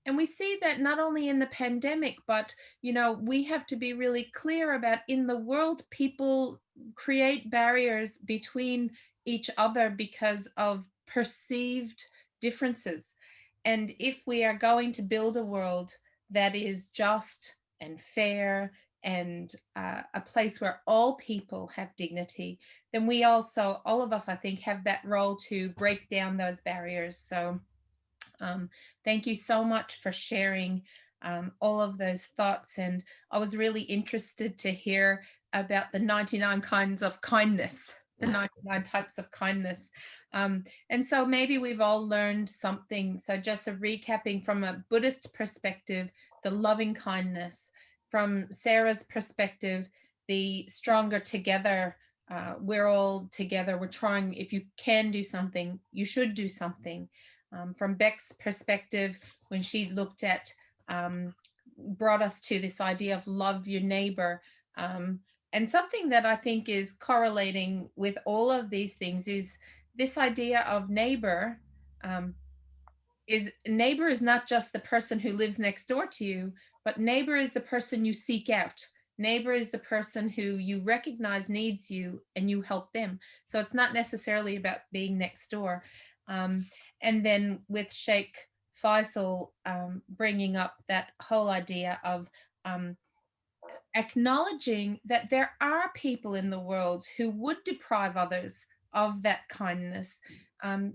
And we see that not only in the pandemic, but, we have to be really clear about, in the world, people create barriers between each other because of perceived differences. And if we are going to build a world that is just and fair and a place where all people have dignity, then we also, all of us, I think, have that role to break down those barriers. So thank you so much for sharing all of those thoughts. And I was really interested to hear about the 99 kinds of kindness, the 99 types of kindness. And so maybe we've all learned something. So just a recapping from a Buddhist perspective, the loving kindness. From Sarah's perspective, the stronger together. We're all together. We're trying, if you can do something, you should do something. From Beck's perspective, when she looked at, brought us to this idea of love your neighbor. And something that I think is correlating with all of these things is this idea of neighbor. Neighbor is not just the person who lives next door to you, but neighbor is the person you seek out. Neighbor is the person who you recognize needs you and you help them. So it's not necessarily about being next door. And then with Sheikh Faisal bringing up that whole idea of acknowledging that there are people in the world who would deprive others of that kindness,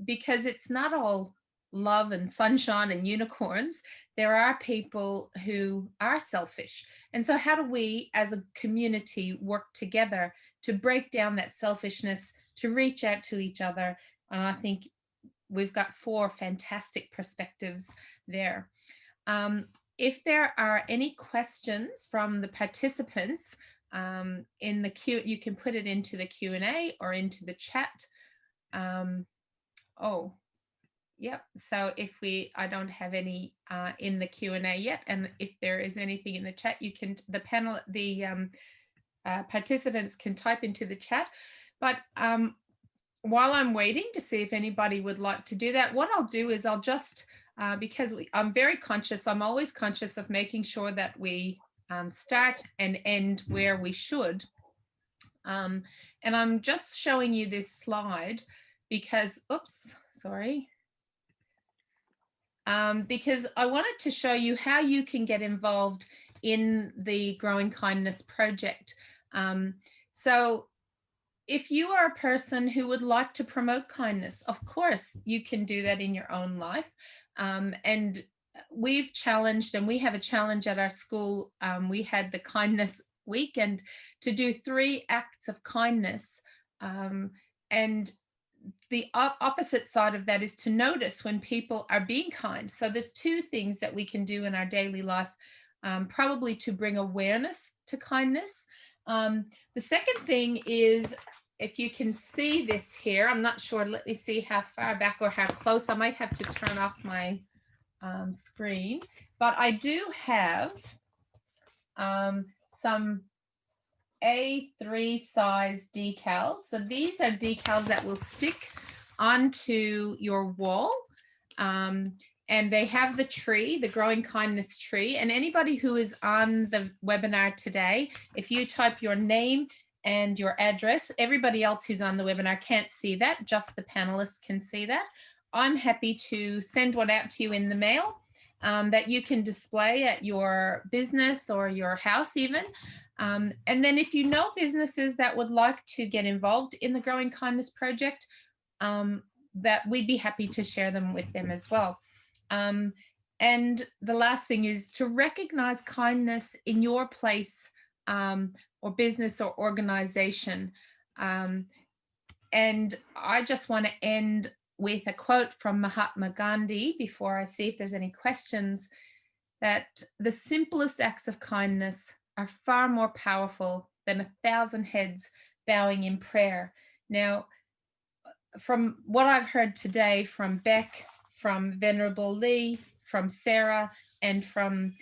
because it's not all love and sunshine and unicorns. There are people who are selfish. And so how do we as a community work together to break down that selfishness, to reach out to each other? And I think we've got 4 fantastic perspectives there. If there are any questions from the participants in the queue, you can put it into the Q&A or into the chat. Oh, yep. So if I don't have any in the Q&A yet, and if there is anything in the chat, you can, the participants can type into the chat. But while I'm waiting to see if anybody would like to do that, what I'll do is I'll just, because I'm very conscious, I'm always conscious of making sure that we start and end where we should. And I'm just showing you this slide because, oops, sorry. Because I wanted to show you how you can get involved in the Growing Kindness project. So if you are a person who would like to promote kindness, of course, you can do that in your own life. And we've challenged, and we have a challenge at our school. We had the Kindness Week, and to do 3 acts of kindness. And the opposite side of that is to notice when people are being kind. So there's 2 things that we can do in our daily life, probably to bring awareness to kindness. The second thing is, if you can see this here, I'm not sure, let me see how far back or how close. I might have to turn off my screen, but I do have some A3 size decals. So these are decals that will stick onto your wall. And they have the tree, the Growing Kindness tree. And anybody who is on the webinar today, if you type your name and your address, everybody else who's on the webinar can't see that, just the panelists can see that. I'm happy to send one out to you in the mail that you can display at your business or your house even. And then if you know businesses that would like to get involved in the Growing Kindness project, that we'd be happy to share them with them as well. And the last thing is to recognize kindness in your place or business or organization. And I just want to end with a quote from Mahatma Gandhi before I see if there's any questions, that the simplest acts of kindness are far more powerful than 1,000 heads bowing in prayer. Now, from what I've heard today from Beck, from Venerable Lee, from Sarah, and from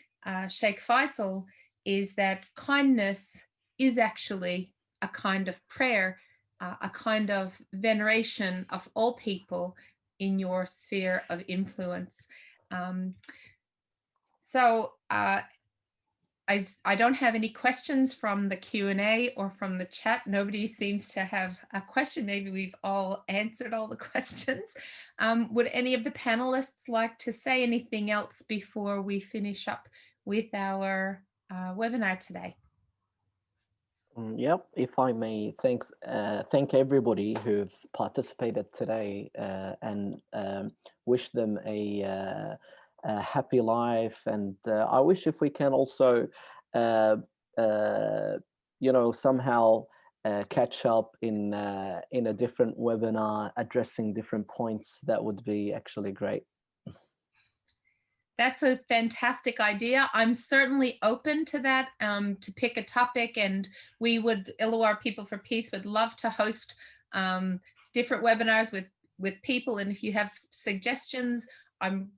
Sheikh Faisal, is that kindness is actually a kind of prayer, a kind of veneration of all people in your sphere of influence. So I don't have any questions from the Q&A or from the chat. Nobody seems to have a question. Maybe we've all answered all the questions. Would any of the panelists like to say anything else before we finish up with our webinar today? Yep, if I may, thank everybody who've participated today and wish them a happy life. And I wish if we can also, somehow catch up in a different webinar addressing different points, that would be actually great. That's a fantastic idea. I'm certainly open to that, to pick a topic, and we would, Illawarra People for Peace would love to host different webinars with with people. And if you have suggestions,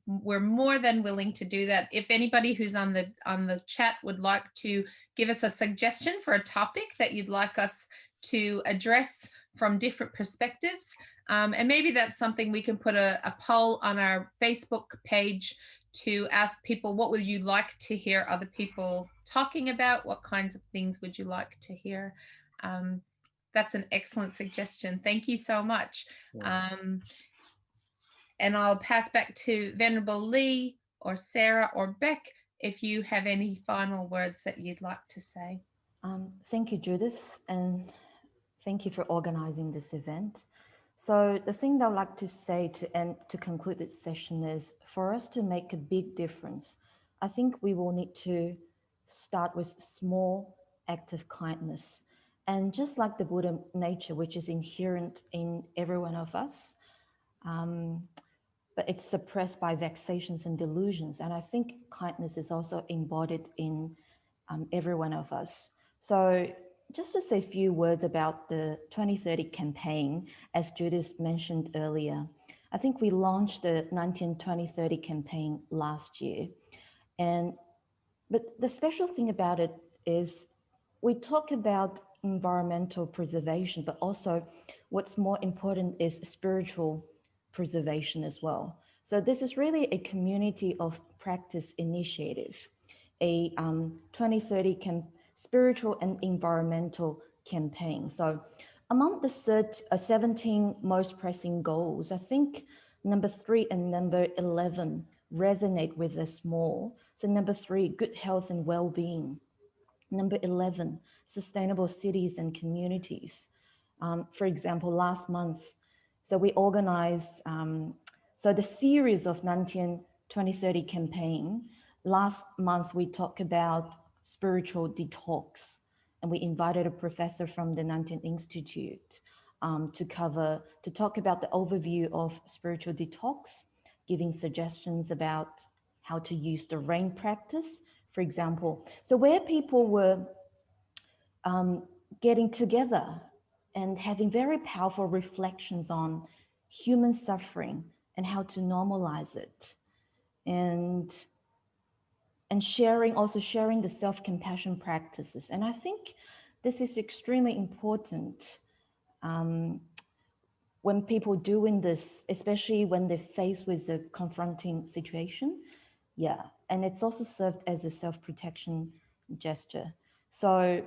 we're more than willing to do that. If anybody who's on the chat would like to give us a suggestion for a topic that you'd like us to address from different perspectives, and maybe that's something we can put a poll on our Facebook page to ask people, what would you like to hear other people talking about? What kinds of things would you like to hear? That's an excellent suggestion. Thank you so much. Yeah. And I'll pass back to Venerable Lee or Sarah or Beck if you have any final words that you'd like to say. Thank you, Judith, and thank you for organizing this event. So the thing that I'd like to say to conclude this session is, for us to make a big difference, I think we will need to start with small acts of kindness. And just like the Buddha nature, which is inherent in every one of us, but it's suppressed by vexations and delusions. And I think kindness is also embodied in every one of us. So just to say a few words about the 2030 campaign, as Judith mentioned earlier, I think we launched the 2030 campaign last year. But the special thing about it is we talk about environmental preservation, but also what's more important is spiritual preservation as well. So this is really a community of practice initiative, a 2030 spiritual and environmental campaign. So among the 17 most pressing goals, I think number 3 and number 11 resonate with us more. So number 3, good health and well-being. Number 11, sustainable cities and communities. For example, last month, so we organized, so the series of Nantian 2030 campaign, last month we talked about spiritual detox, and we invited a professor from the Nantian Institute to talk about the overview of spiritual detox, giving suggestions about how to use the rain practice, for example. So where people were getting together and having very powerful reflections on human suffering and how to normalize it, and sharing the self-compassion practices. And I think this is extremely important when people doing this, especially when they're faced with a confronting situation. Yeah, and it's also served as a self-protection gesture. So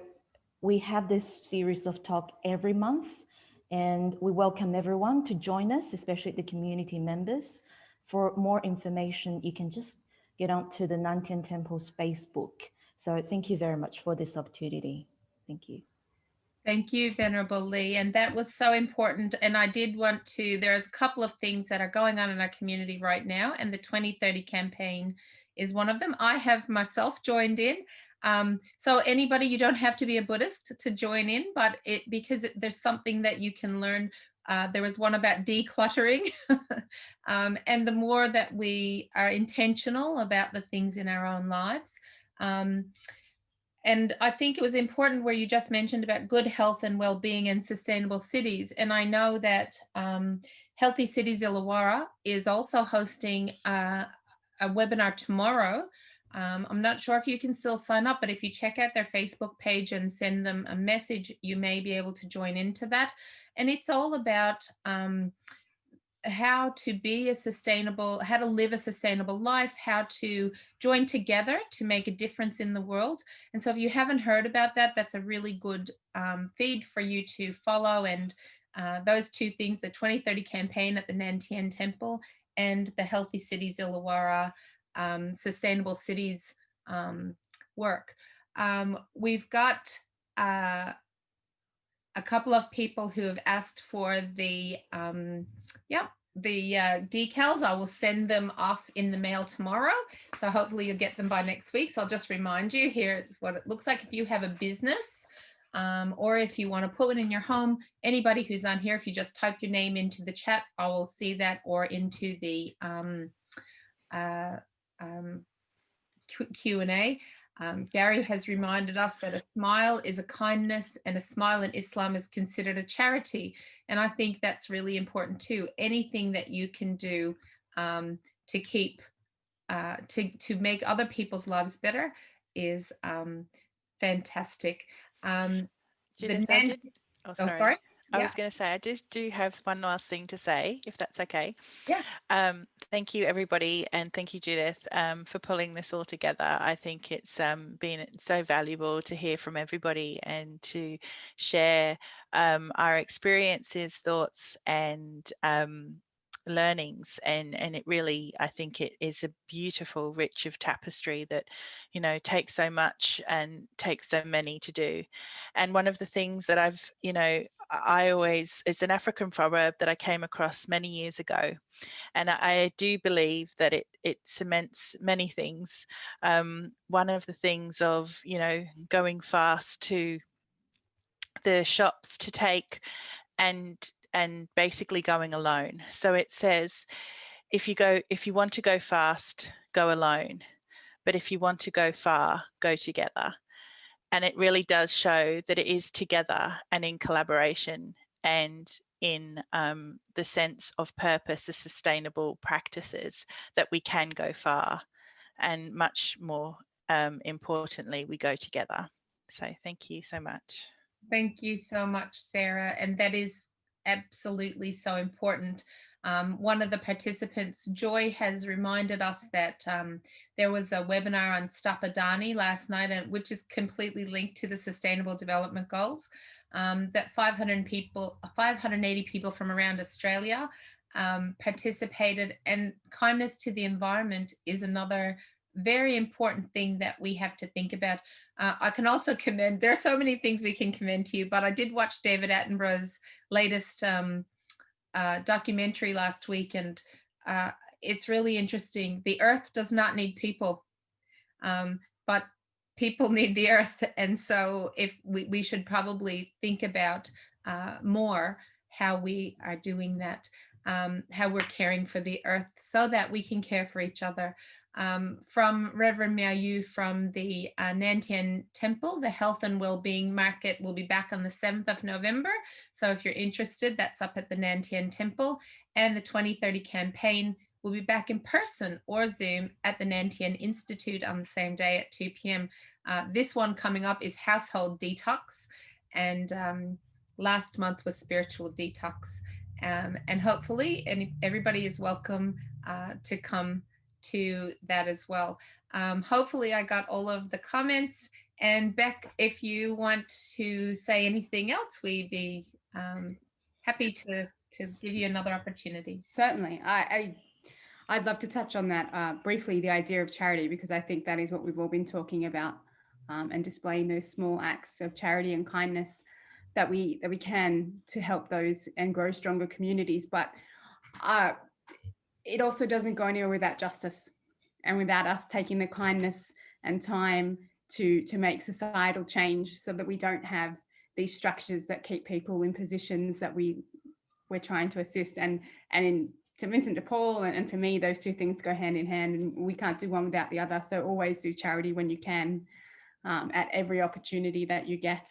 we have this series of talk every month, and we welcome everyone to join us, especially the community members. For more information, you can just get onto the Nantian Temple's Facebook. So thank you very much for this opportunity. Thank you. Thank you, Venerable Lee. And that was so important. And I did want to, there's a couple of things that are going on in our community right now, and the 2030 campaign is one of them. I have myself joined in. So anybody, you don't have to be a Buddhist to join in, but because there's something that you can learn. There was one about decluttering. And the more that we are intentional about the things in our own lives, and I think it was important where you just mentioned about good health and well-being and sustainable cities. And I know that Healthy Cities Illawarra is also hosting a webinar tomorrow. I'm not sure if you can still sign up, but if you check out their Facebook page and send them a message, you may be able to join into that. And it's all about how to be how to live a sustainable life, how to join together to make a difference in the world. And so if you haven't heard about that, that's a really good feed for you to follow. And those two things, the 2030 campaign at the Nantian Temple and the Healthy Cities Illawarra Sustainable Cities work. We've got a couple of people who have asked for the decals. I will send them off in the mail tomorrow, so hopefully you'll get them by next week. So I'll just remind you, here's what it looks like if you have a business, or if you want to put one in your home. Anybody who's on here, if you just type your name into the chat, I will see that, or into the Q&A. Gary has reminded us that a smile is a kindness, and a smile in Islam is considered a charity. And I think that's really important too. Anything that you can do to keep, to make other people's lives better is fantastic. Judith, Oh, sorry. sorry. I Yeah. was going to say, I just do have one last thing to say, if that's okay. Yeah. Thank you, everybody. And thank you, Judith, for pulling this all together. I think it's been so valuable to hear from everybody and to share our experiences, thoughts, and learnings, and it really, I think it is a beautiful rich of tapestry that, you know, takes so much and takes so many to do. And one of the things that I've, you know, I always, it's an African proverb that I came across many years ago, and I do believe that it cements many things. One of the things of, you know, going fast to the shops to take and basically going alone. So it says, if you want to go fast, go alone. But if you want to go far, go together. And it really does show that it is together and in collaboration and in the sense of purpose, the sustainable practices, that we can go far. And much more importantly, we go together. So thank you so much. Thank you so much, Sarah. And that is absolutely so important. One of the participants, Joy, has reminded us that there was a webinar on Stop Adani last night, which is completely linked to the Sustainable Development Goals, that 580 people from around Australia participated. And kindness to the environment is another very important thing that we have to think about. I can also commend, there are so many things we can commend to you, but I did watch David Attenborough's latest documentary last week, and it's really interesting. The earth does not need people, but people need the earth. And so if we should probably think about more how we are doing that, how we're caring for the earth so that we can care for each other. From Reverend Miao Yu from the Nantian Temple, the Health and Wellbeing Market will be back on the 7th of November. So if you're interested, that's up at the Nantian Temple. And the 2030 campaign will be back in person or Zoom at the Nantian Institute on the same day at 2 p.m. This one coming up is Household Detox, and last month was Spiritual Detox. And hopefully everybody is welcome to come to that as well. Hopefully I got all of the comments. And Beck, if you want to say anything else, we'd be happy to give you another opportunity. Certainly. I'd love to touch on that briefly, the idea of charity, because I think that is what we've all been talking about, and displaying those small acts of charity and kindness that we can to help those and grow stronger communities. But it also doesn't go anywhere without justice and without us taking the kindness and time to make societal change, so that we don't have these structures that keep people in positions that we're trying to assist. And to Vincent de Paul and for me, those two things go hand in hand, and we can't do one without the other. So always do charity when you can, at every opportunity that you get.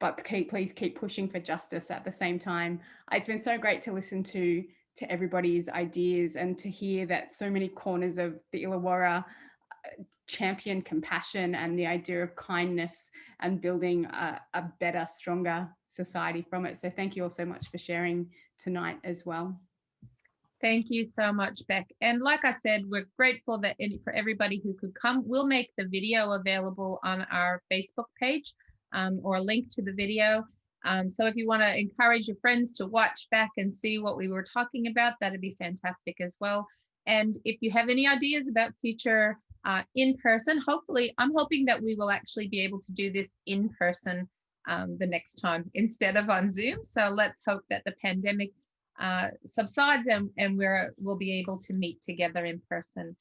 But please keep pushing for justice at the same time. It's been so great to listen to everybody's ideas and to hear that so many corners of the Illawarra champion compassion and the idea of kindness and building a better, stronger society from it. So thank you all so much for sharing tonight as well. Thank you so much, Beck. And like I said, we're grateful that for everybody who could come. We'll make the video available on our Facebook page, or a link to the video. So if you want to encourage your friends to watch back and see what we were talking about, that'd be fantastic as well. And if you have any ideas about future in person, hopefully, I'm hoping that we will actually be able to do this in person the next time instead of on Zoom. So let's hope that the pandemic subsides and we'll be able to meet together in person.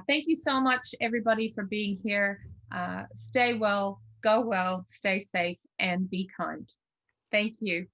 Thank you so much, everybody, for being here. Stay well, go well, stay safe, and be kind. Thank you.